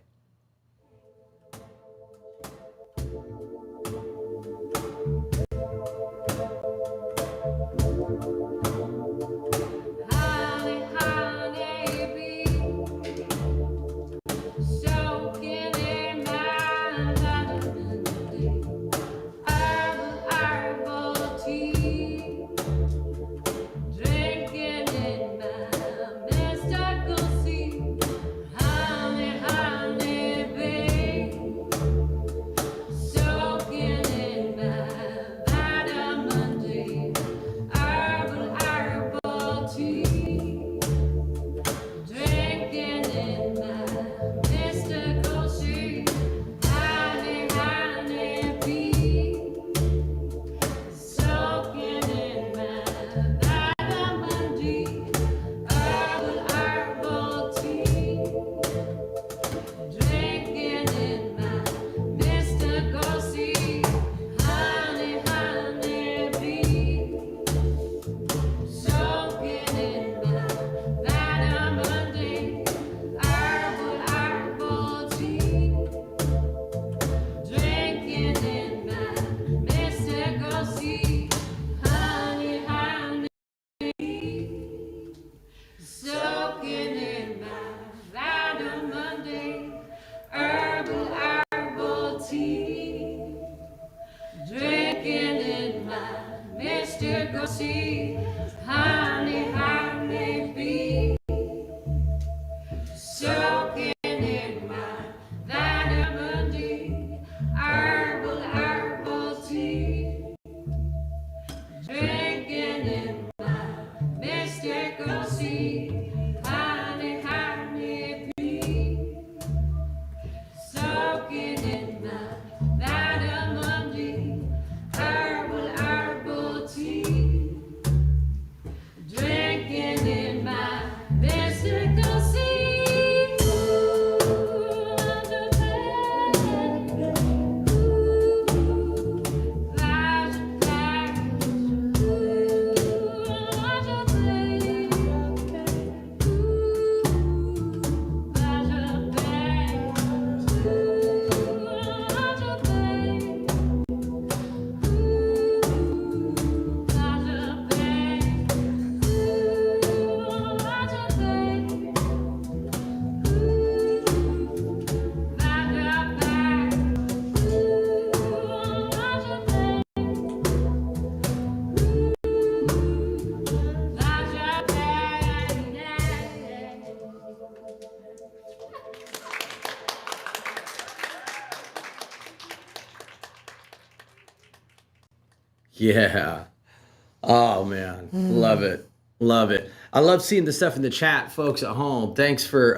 Yeah. Oh man, love it. Love it. I love seeing the stuff in the chat, folks at home. Thanks for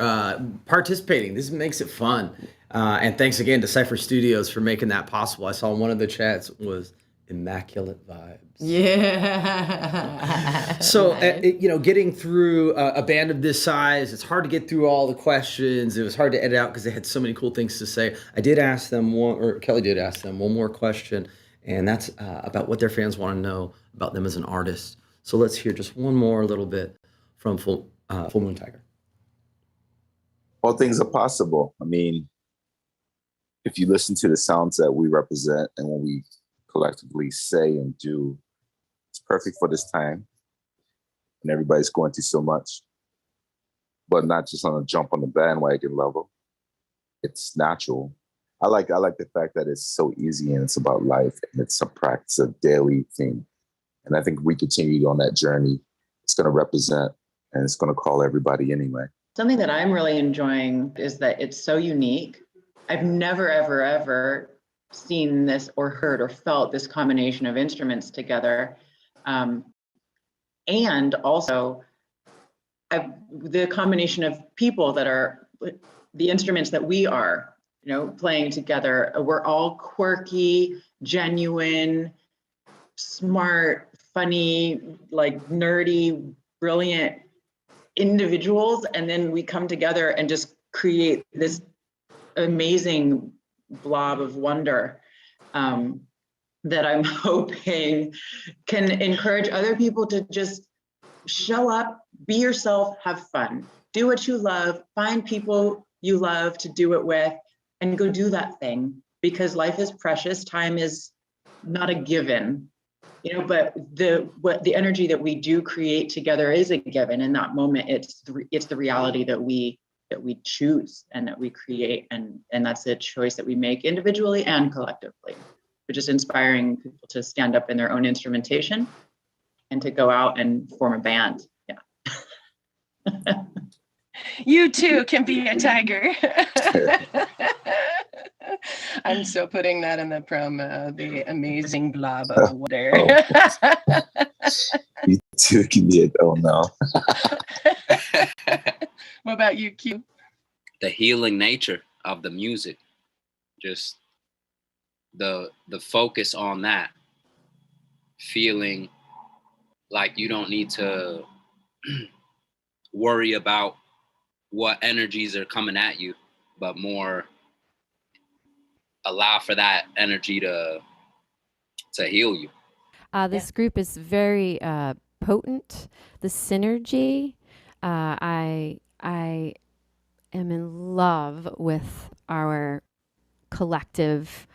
participating. This makes it fun. And thanks again to Cypher Studios for making that possible. I saw one of the chats was immaculate vibes. Yeah. So, getting through a band of this size, it's hard to get through all the questions. It was hard to edit out because they had so many cool things to say. I did ask them Kelly did ask them one more question, and that's about what their fans want to know about them as an artist. So let's hear just one more little bit. from Full Moon Tiger? All things are possible. I mean, if you listen to the sounds that we represent and when we collectively say and do, it's perfect for this time. And everybody's going through so much, but not just on a jump on the bandwagon level. It's natural. I like the fact that it's so easy and it's about life and it's a practice, a daily thing. And I think we continue on that journey. It's going to represent and it's going to call everybody anyway. Something that I'm really enjoying is that it's so unique. I've never, ever, ever seen this or heard or felt this combination of instruments together. And also the combination of people that are the instruments that we are, playing together. We're all quirky, genuine, smart, funny, like nerdy, brilliant individuals. And then we come together and just create this amazing blob of wonder that I'm hoping can encourage other people to just show up, be yourself, have fun, do what you love, find people you love to do it with, and go do that thing, because life is precious. Time is not a given, but the energy that we do create together is a given. In that moment, it's the reality that we choose and that we create, and that's a choice that we make individually and collectively. We're just inspiring people to stand up in their own instrumentation and to go out and form a band. Yeah. You too can be a tiger. I'm still putting that in the promo, the amazing blob of wonder. You too can be it. Oh no. What about you, Q? The healing nature of the music, just the focus on that, feeling like you don't need to worry about what energies are coming at you, but more allow for that energy to heal you. This group is very potent. The synergy, I am in love with our collective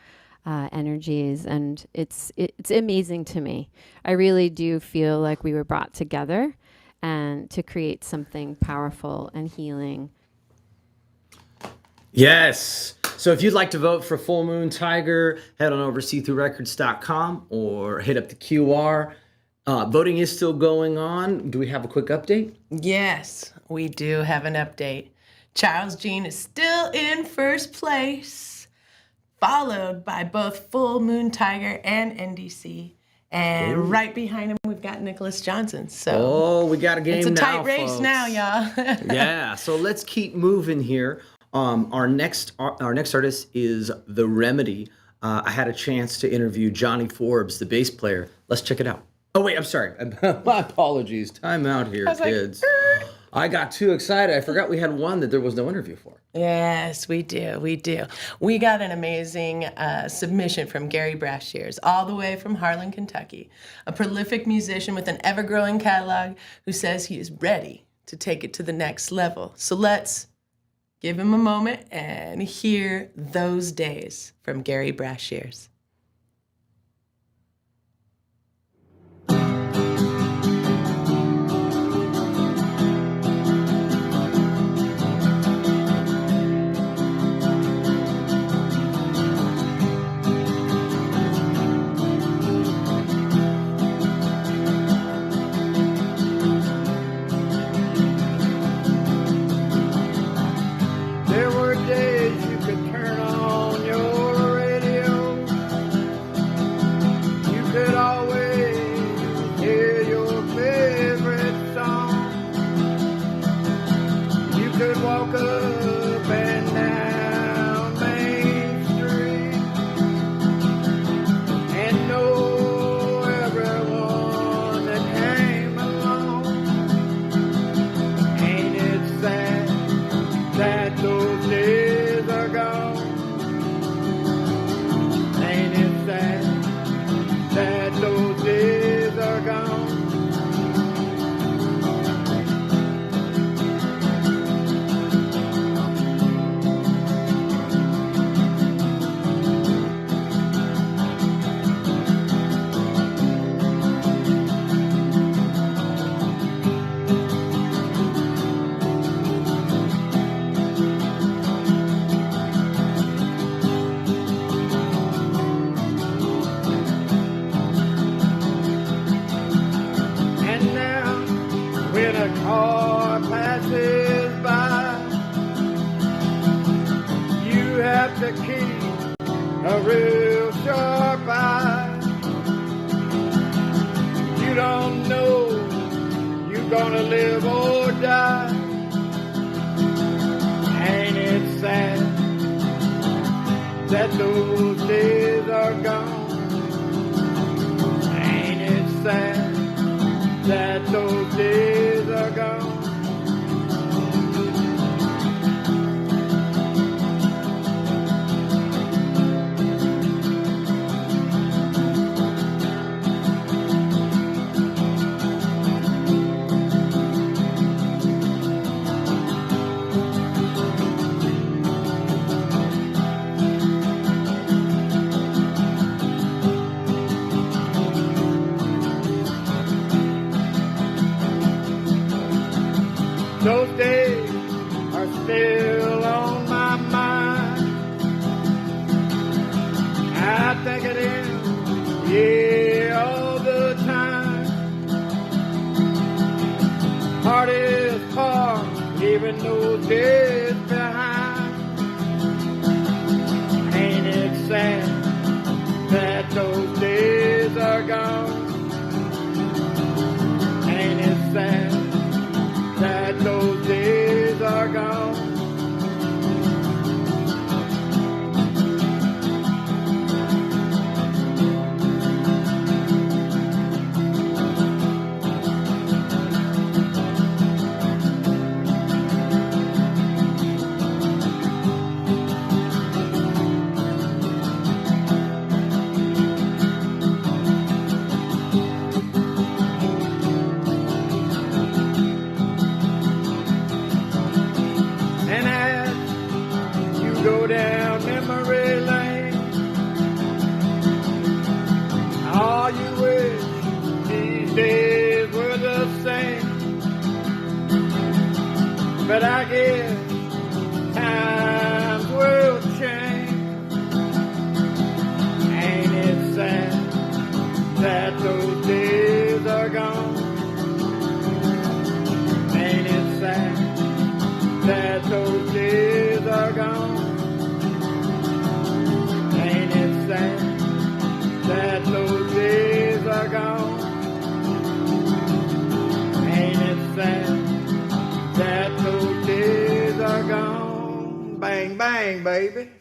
energies, and it's amazing to me. I really do feel like we were brought together and to create something powerful and healing. Yes. So if you'd like to vote for Full Moon Tiger, head on over see-through-records.com or hit up the QR. Voting is still going on. Do we have a quick update? Yes, we do have an update. Charles Jean is still in first place, followed by both Full Moon Tiger and NDC. And right behind him, we've got Nicholas Johnson. So we got a game now, it's a tight race folks. now, y'all. Yeah, so let's keep moving here. Our next artist is The Remedy. I had a chance to interview Johnny Forbes, the bass player. Let's check it out. Oh, wait, I'm sorry. My apologies. Time out here, kids. I got too excited. I forgot we had one that there was no interview for. Yes, we do. We got an amazing submission from Gary Brashears, all the way from Harlan, Kentucky, a prolific musician with an ever-growing catalog who says he is ready to take it to the next level. So let's give him a moment and hear Those Days from Gary Brashears. There were days you could turn on your radio. You could always hear your favorite song. You could walk up and down Main Street and know everyone that came along. Ain't it sad that those days are gone? Ain't it sad that those days are gone? to keep a real sharp eye. You don't know you're gonna live or die. Ain't it sad that those days are gone? Ain't it sad that those days are gone? Those days are still on my mind. I think it is, yeah, all the time. Heart is hard, leaving those days behind. Ain't it sad that those days are gone? Ain't it sad that those days are gone? And as you go down memory lane, all you wish these days were the same. But I guess times will change. Ain't it sad that those days are gone? Ain't it sad that those days are gone? Ain't it sad that those days are gone? Ain't it sad that those days are gone? Bang, bang, baby.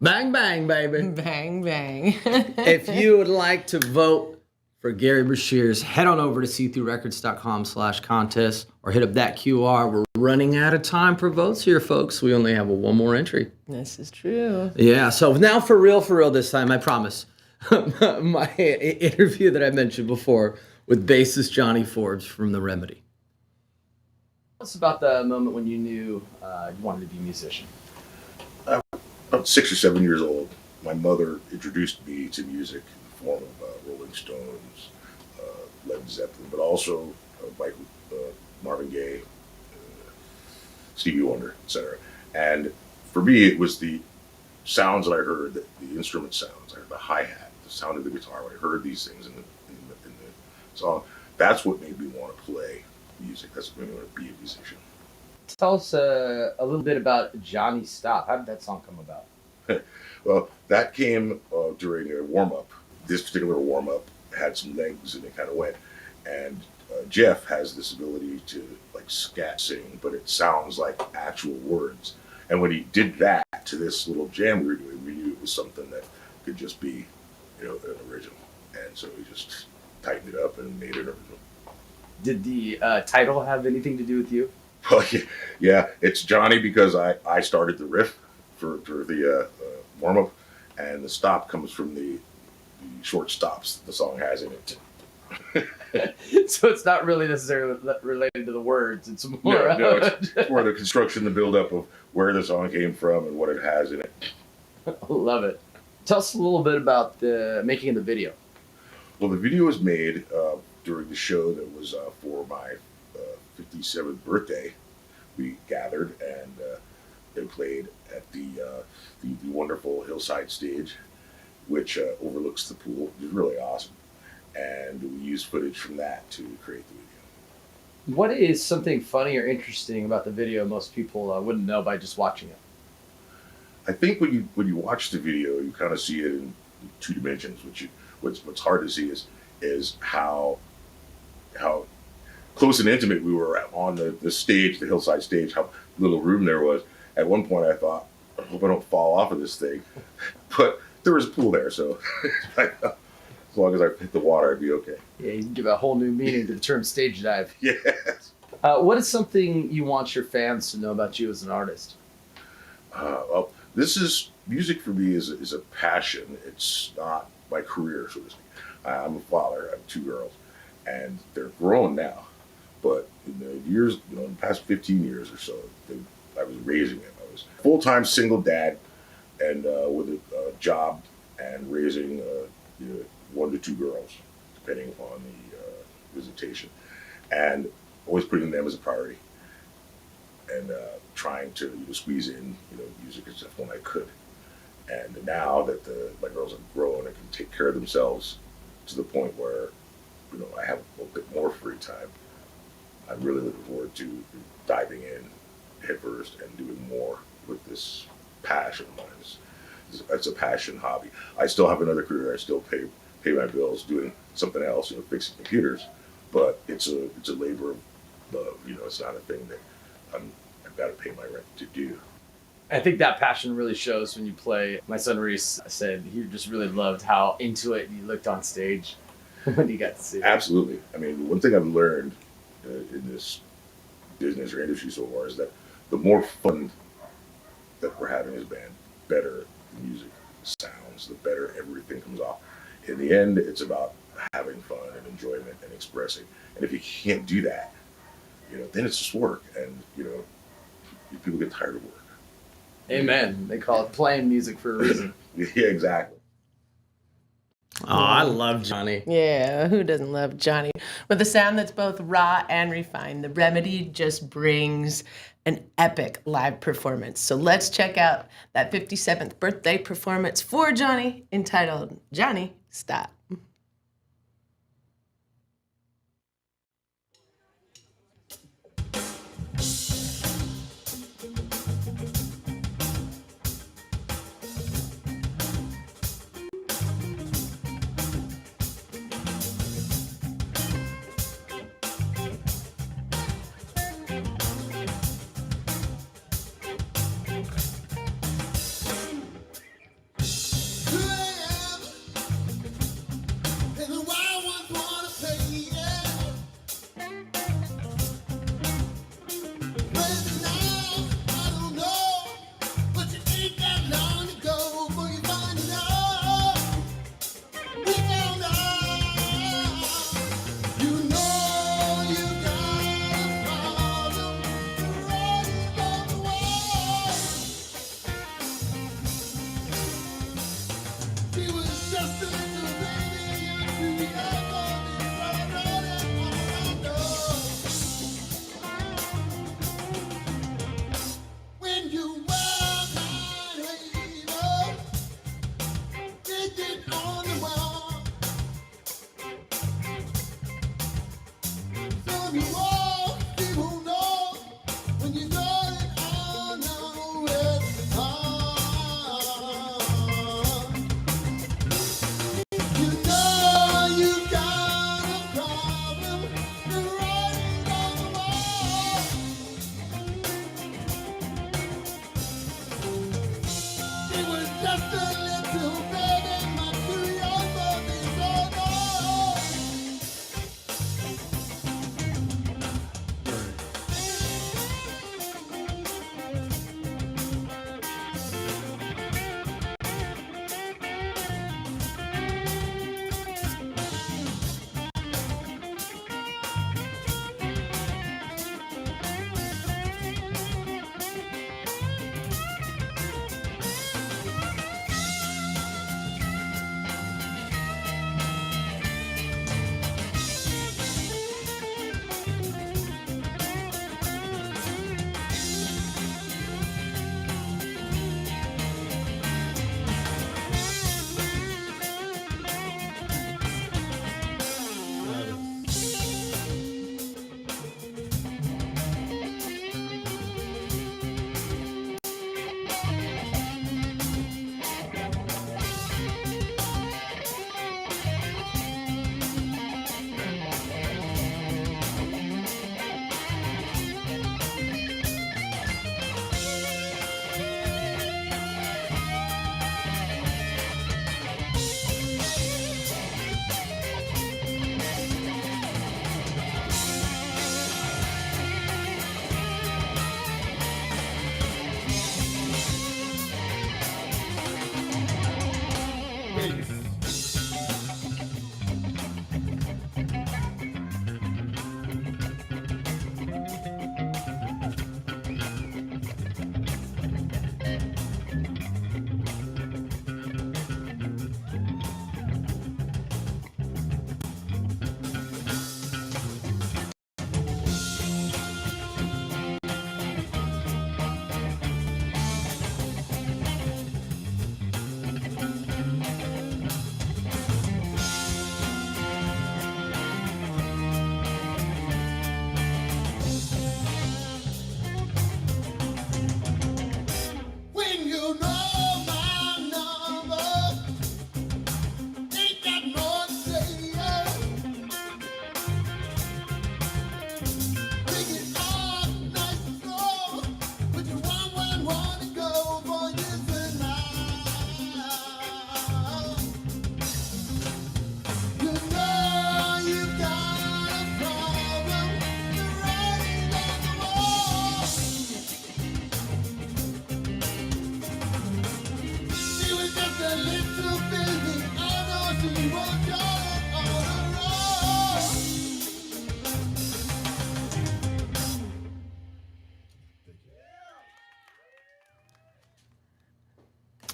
Bang, bang, baby. Bang, bang. If you would like to vote for Gary Brashears, head on over to c3records.com/contest or hit up that QR. We're running out of time for votes here, folks. We only have one more entry. This is true. Yeah, so now for real this time, I promise. My interview that I mentioned before with bassist Johnny Forbes from The Remedy. Tell us about the moment when you knew you wanted to be a musician. About 6 or 7 years old, my mother introduced me to music in the form of Rolling Stones, Led Zeppelin, but also Marvin Gaye, Stevie Wonder, etc. And for me, it was the sounds that I heard, the instrument sounds. I heard the hi-hat, the sound of the guitar. When I heard these things in the song, that's what made me want to play music. That's what made me want to be a musician. Tell us a little bit about Johnny Stop. How did that song come about? Well, that came during a warm-up. This particular warm-up had some legs and it kind of went. And Jeff has this ability to like scat sing, but it sounds like actual words. And when he did that to this little jam we were doing, we knew it was something that could just be, an original. And so we just tightened it up and made it original. Did the title have anything to do with you? Well, yeah, it's Johnny because I started the riff for the warm-up, and the stop comes from the short stops the song has in it. So it's not really necessarily related to the words. It's more it's more the construction, the build-up of where the song came from and what it has in it. I love it. Tell us a little bit about the making of the video. Well, the video was made during the show that was for my 57th birthday. We gathered and they played at the wonderful Hillside stage, which overlooks the pool. It was really awesome. And we used footage from that to create the video. What is something funny or interesting about the video most people wouldn't know by just watching it? I think when you watch the video, you kind of see it in two dimensions. What's hard to see is how close and intimate we were on the stage, the hillside stage, how little room there was. At one point, I thought, I hope I don't fall off of this thing, but there was a pool there, so as long as I hit the water, I'd be okay. Yeah, you can give a whole new meaning to the term stage dive. Yes. What is something you want your fans to know about you as an artist? Well, music for me is a passion. It's not my career, so to speak. I'm a father. I have 2 girls, and they're grown now. But in the years, in the past 15 years or so, I was raising them. I was a full-time single dad, and with a job and raising 1 to 2 girls, depending upon the visitation, and always putting them as a priority, and trying to squeeze in music and stuff when I could. And now that my girls have grown and can take care of themselves to the point where I have a little bit more free time, I'm really looking forward to diving in headfirst and doing more with this passion of mine. It's a passion hobby. I still have another career. I still pay my bills doing something else, fixing computers. But it's a labor of love. It's not a thing that I've got to pay my rent to do. I think that passion really shows when you play. My son Reese said he just really loved how into it you looked on stage when you got to see it. Absolutely. I mean, one thing I've learned in this business or industry so far is that the more fun that we're having as a band, better the music sounds, the better everything comes off. In the end, it's about having fun and enjoyment and expressing. And if you can't do that, then it's just work, and people get tired of work. Amen. They call it playing music for a reason. Yeah, exactly. Oh, I love Johnny. Yeah, who doesn't love Johnny? With a sound that's both raw and refined, The Remedy just brings an epic live performance. So let's check out that 57th birthday performance for Johnny, entitled Johnny, Stop.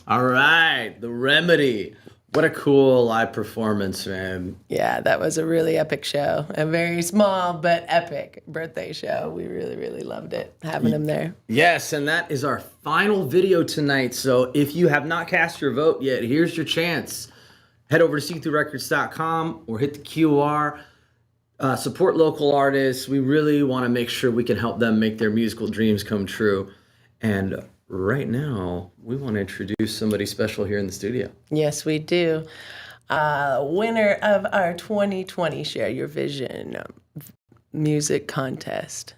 All right, The Remedy. What a cool live performance, man. Yeah, that was a really epic show. A very small but epic birthday show. We really, really loved it, having him there. Yes, and that is our final video tonight. So if you have not cast your vote yet, here's your chance. Head over to cthroughrecords.com or hit the QR. Support local artists. We really want to make sure we can help them make their musical dreams come true. And right now, we want to introduce somebody special here in the studio. Yes, we do. Winner of our 2020 Share Your Vision music contest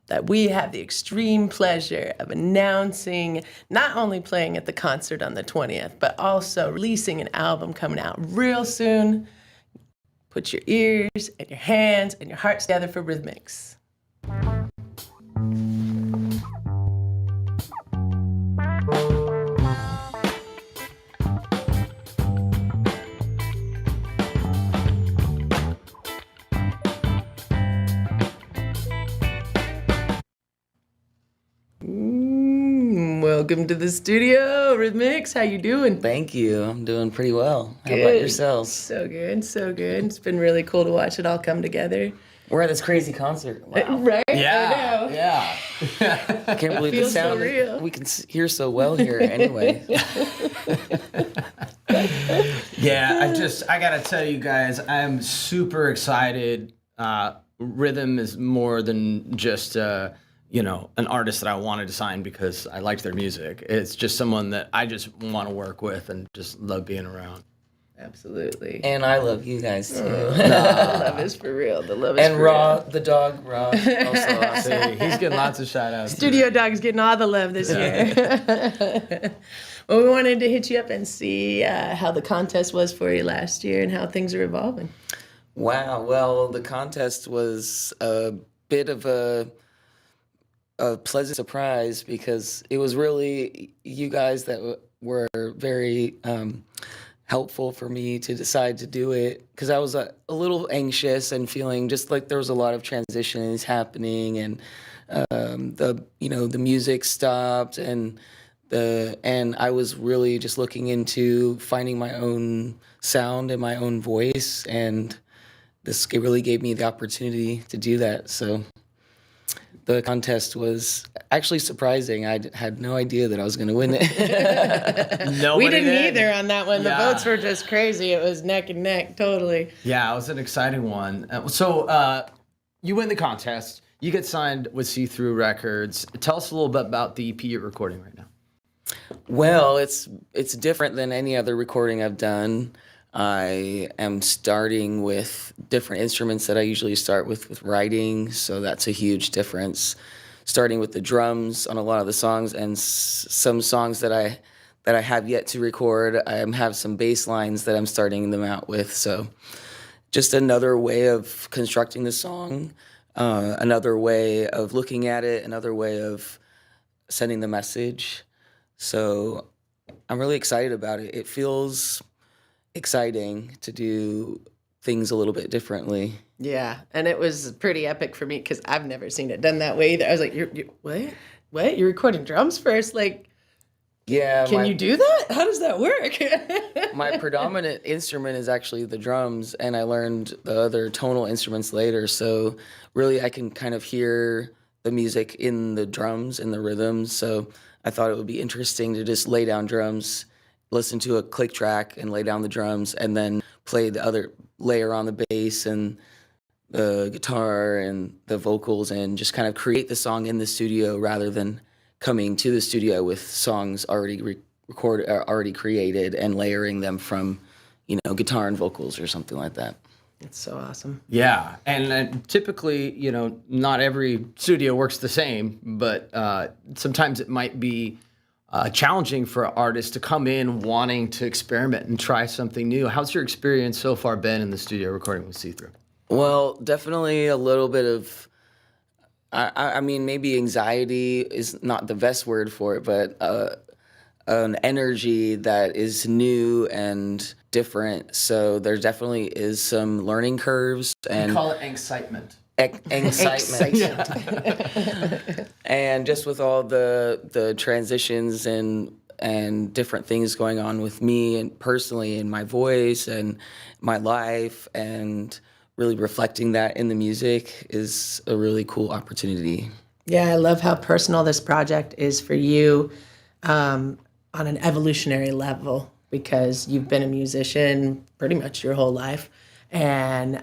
that we have the extreme pleasure of announcing, not only playing at the concert on the 20th, but also releasing an album coming out real soon. Put your ears and your hands and your hearts together for Rhythmics. Welcome to the studio, Rhythmics. How you doing? Thank you. I'm doing pretty well. How Good. about yourselves? So good, so good. It's been really cool to watch it all come together. We're at this crazy concert. Wow. Right? Yeah. I know. Yeah. I can't believe the Feels so sound. real. We can hear so well here anyway. Yeah, I gotta tell you guys, I'm super excited. Rhythm is more than just an artist that I wanted to sign because I liked their music. It's just someone that I just want to work with and just love being around. Absolutely. And I love you guys too. The love is for real. The love is And for Raw, real. the dog, Raw, also awesome. He's getting lots of shout outs. Studio Dog's getting all the love this year. Well, we wanted to hit you up and see how the contest was for you last year and how things are evolving. Wow. Well, the contest was a bit of a pleasant surprise because it was really you guys that were very helpful for me to decide to do it because I was a little anxious and feeling just like there was a lot of transitions happening and the music stopped and I was really just looking into finding my own sound and my own voice, and this really gave me the opportunity to do that. So the contest was actually surprising. I had no idea that I was going to win it. We didn't either on that one. Yeah. The votes were just crazy. It was neck and neck, totally. Yeah, it was an exciting one. So you win the contest. You get signed with See Through Records. Tell us a little bit about the EP you're recording right now. Well, it's different than any other recording I've done. I am starting with different instruments that I usually start with writing, so that's a huge difference. Starting with the drums on a lot of the songs, and some songs that I have yet to record, I have some bass lines that I'm starting them out with. So just another way of constructing the song, another way of looking at it, another way of sending the message. So I'm really excited about it. It feels exciting to do things a little bit differently. Yeah, and it was pretty epic for me because I've never seen it done that way either. I was like, you're what? You're recording drums first? Like, Yeah. can you do that? How does that work? My predominant instrument is actually the drums, and I learned the other tonal instruments later. So really I can kind of hear the music in the drums and the rhythms. So I thought it would be interesting to just lay down drums, listen to a click track and lay down the drums, and then play the other layer on the bass and the guitar and the vocals, and just kind of create the song in the studio rather than coming to the studio with songs already recorded, already created, and layering them from, guitar and vocals or something like that. It's so awesome. Yeah, and typically, not every studio works the same, but sometimes it might be challenging for artists to come in wanting to experiment and try something new. How's your experience so far been in the studio recording with See Through? Well, definitely a little bit of, I mean, maybe anxiety is not the best word for it, but an energy that is new and different. So there definitely is some learning curves. And We call it excitement. Excitement. And just with all the transitions and and different things going on with me and personally in my voice and my life, and really reflecting that in the music is a really cool opportunity. Yeah, I love how personal this project is for you on an evolutionary level, because you've been a musician pretty much your whole life, and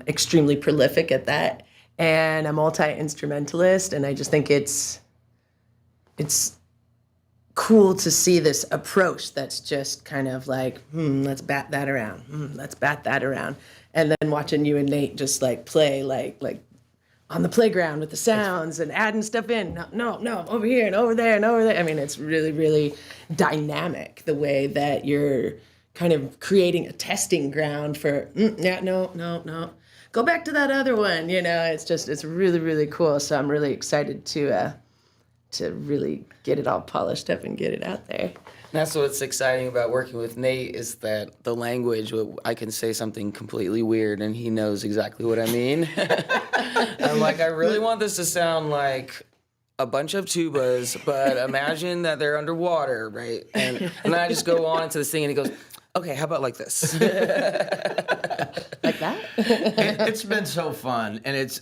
extremely prolific at that, and a multi-instrumentalist. And I just think it's cool to see this approach that's just kind of like, let's bat that around, let's bat that around. And then watching you and Nate just like play like on the playground with the sounds and adding stuff in. No, over here and over there and over there. I mean, it's really, really dynamic the way that you're kind of creating a testing ground for, no. Go back to that other one. It's really, really cool. So I'm really excited to really get it all polished up and get it out there. That's what's exciting about working with Nate, is that the language, I can say something completely weird and he knows exactly what I mean. I'm like, I really want this to sound like a bunch of tubas, but imagine that they're underwater, right? And then I just go on into this thing and he goes, okay, how about like this? Like that? It's been so fun. And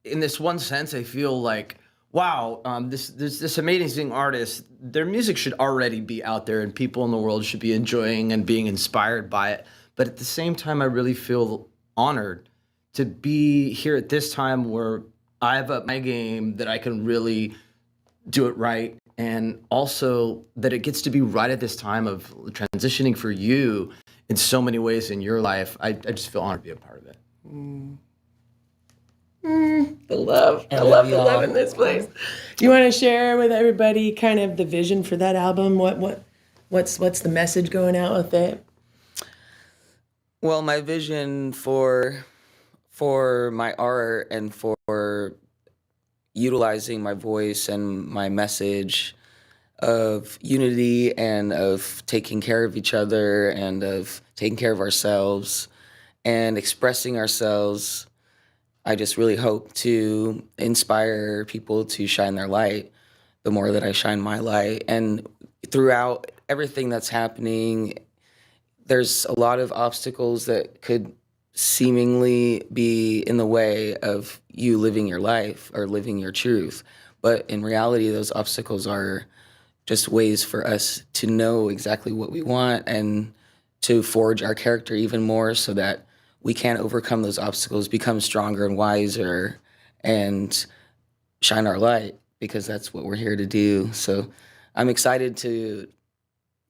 in this one sense, I feel like, wow, this amazing artist, their music should already be out there and people in the world should be enjoying and being inspired by it. But at the same time, I really feel honored to be here at this time where I've upped my game, that I can really do it right. And also that it gets to be right at this time of transitioning for you in so many ways in your life. I just feel honored to be a part of it. The love. I love the love in this place. Do you want to share with everybody kind of the vision for that album? What's the message going out with it? Well, my vision for my art and for utilizing my voice and my message of unity and of taking care of each other and of taking care of ourselves and expressing ourselves, I just really hope to inspire people to shine their light the more that I shine my light. And throughout everything that's happening, there's a lot of obstacles that could seemingly be in the way of you living your life or living your truth. But in reality, those obstacles are just ways for us to know exactly what we want and to forge our character even more so that we can overcome those obstacles, become stronger and wiser, and shine our light, because that's what we're here to do. So I'm excited to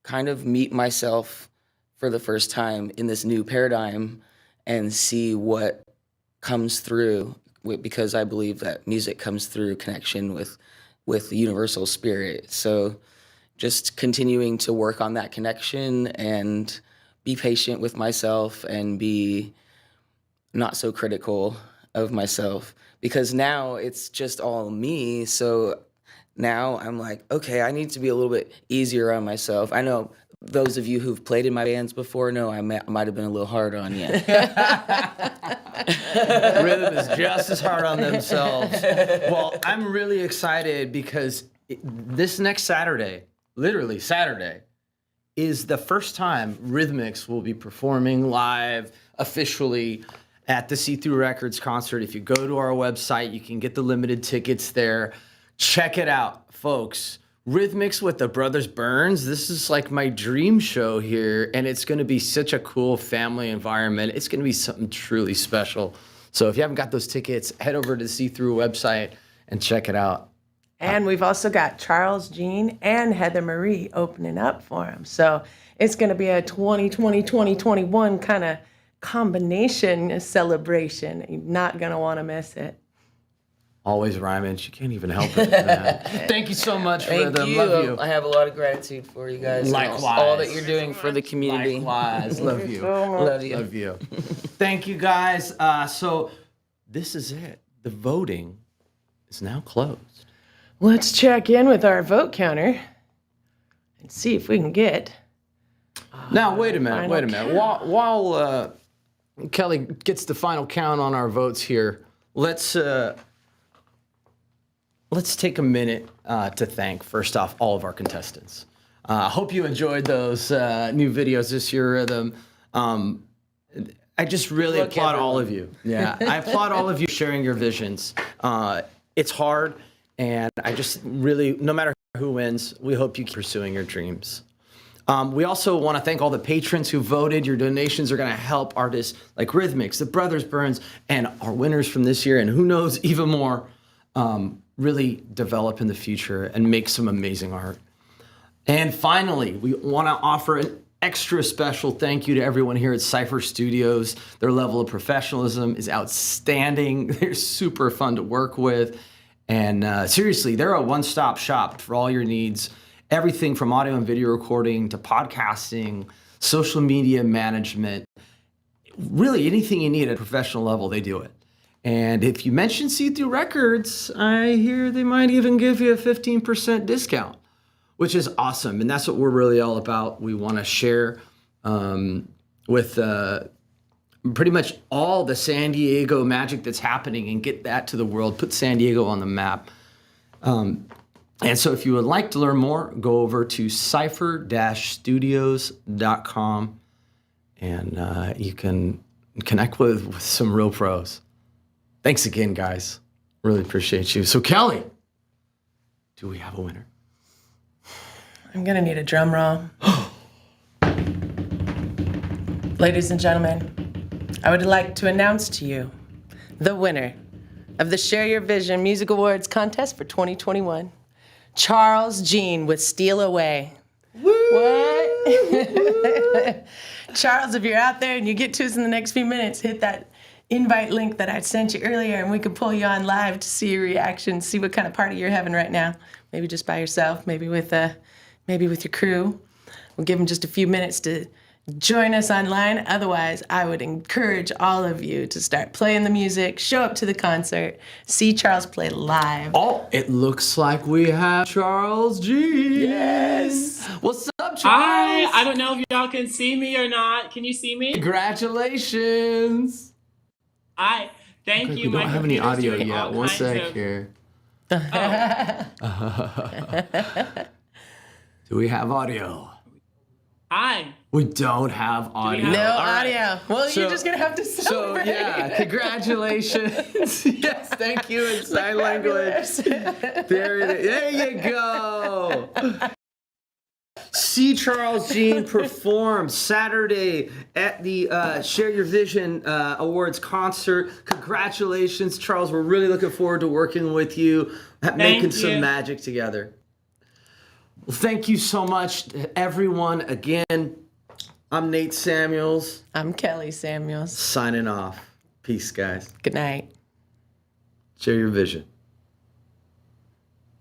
kind of meet myself for the first time in this new paradigm and see what comes through, because I believe that music comes through connection with the universal spirit. So just continuing to work on that connection and be patient with myself and be not so critical of myself, because now it's just all me. So now I'm like, okay, I need to be a little bit easier on myself. I know those of you who've played in my bands before know I might have been a little hard on you. Rhythm is just as hard on themselves. Well, I'm really excited because this next Saturday, literally Saturday, is the first time Rhythmix will be performing live officially at the See-Through Records concert. If you go to our website, you can get the limited tickets there. Check it out, folks. Rhythmix with the Brothers Burns. This is like my dream show here, and it's going to be such a cool family environment. It's going to be something truly special. So if you haven't got those tickets, head over to the See-Through website and check it out. And we've also got Charles Jean and Heather Marie opening up for him. So it's going to be a 2020-2021 kind of combination celebration. You're not going to want to miss it. Always rhyming. She can't even help it, man. Thank you so much, Rhythm. Thank you. Love you. I have a lot of gratitude for you guys. Likewise. And all that you're doing for the community. Likewise. Love you. Love you. Love you. Thank you, guys. So this is it. The voting is now closed. Let's check in with our vote counter and see if we can get. Now, wait a minute. While Kelly gets the final count on our votes here, let's take a minute to thank, first off, all of our contestants. Hope you enjoyed those new videos this year, Rhythm. I just really Look, applaud all everyone. of you. Yeah, I applaud all of you sharing your visions. It's hard, and I just really, no matter who wins, we hope you keep pursuing your dreams. We also want to thank all the patrons who voted. Your donations are going to help artists like Rhythmix, the Brothers Burns, and our winners from this year, and who knows, even more, really develop in the future and make some amazing art. And finally, we want to offer an extra special thank you to everyone here at Cypher Studios. Their level of professionalism is outstanding. They're super fun to work with. And seriously, they're a one-stop shop for all your needs. Everything from audio and video recording to podcasting, social media management. Really, anything you need at a professional level, they do it. And if you mention See-Through Records, I hear they might even give you a 15% discount, which is awesome. And that's what we're really all about. We want to share with pretty much all the San Diego magic that's happening and get that to the world, put San Diego on the map. And so if you would like to learn more, go over to cypher-studios.com and you can connect with some real pros. Thanks again, guys. Really appreciate you. So Kelly, do we have a winner? I'm gonna need a drum roll. Ladies and gentlemen, I would like to announce to you the winner of the Share Your Vision Music Awards contest for 2021, Charles Jean with Steal Away. What? Charles, if you're out there and you get to us in the next few minutes, hit that invite link that I sent you earlier and we can pull you on live to see your reaction, see what kind of party you're having right now. Maybe just by yourself, maybe with your crew. We'll give them just a few minutes to join us online. Otherwise, I would encourage all of you to start playing the music, show up to the concert, see Charles play live. Oh, it looks like we have Charles G. Yes. What's up, Charles? Hi. I don't know if y'all can see me or not. Can you see me? Congratulations. Hi. Thank Okay, you. we don't My have any computer's audio doing yet. all One kinds sec of- here. Do we have audio? Hi. We don't have audio. No All right. audio. Well, So- you're just gonna have to celebrate. So yeah, congratulations. Yes, thank you in sign language. There it is. There you go. See Charles Jean perform Saturday at the Share Your Vision Awards concert. Congratulations, Charles. We're really looking forward to working with you, making some you. magic together. Well, thank you so much to everyone. Again, I'm Nate Samuels. I'm Kelly Samuels. Signing off. Peace, guys. Good night. Share your vision.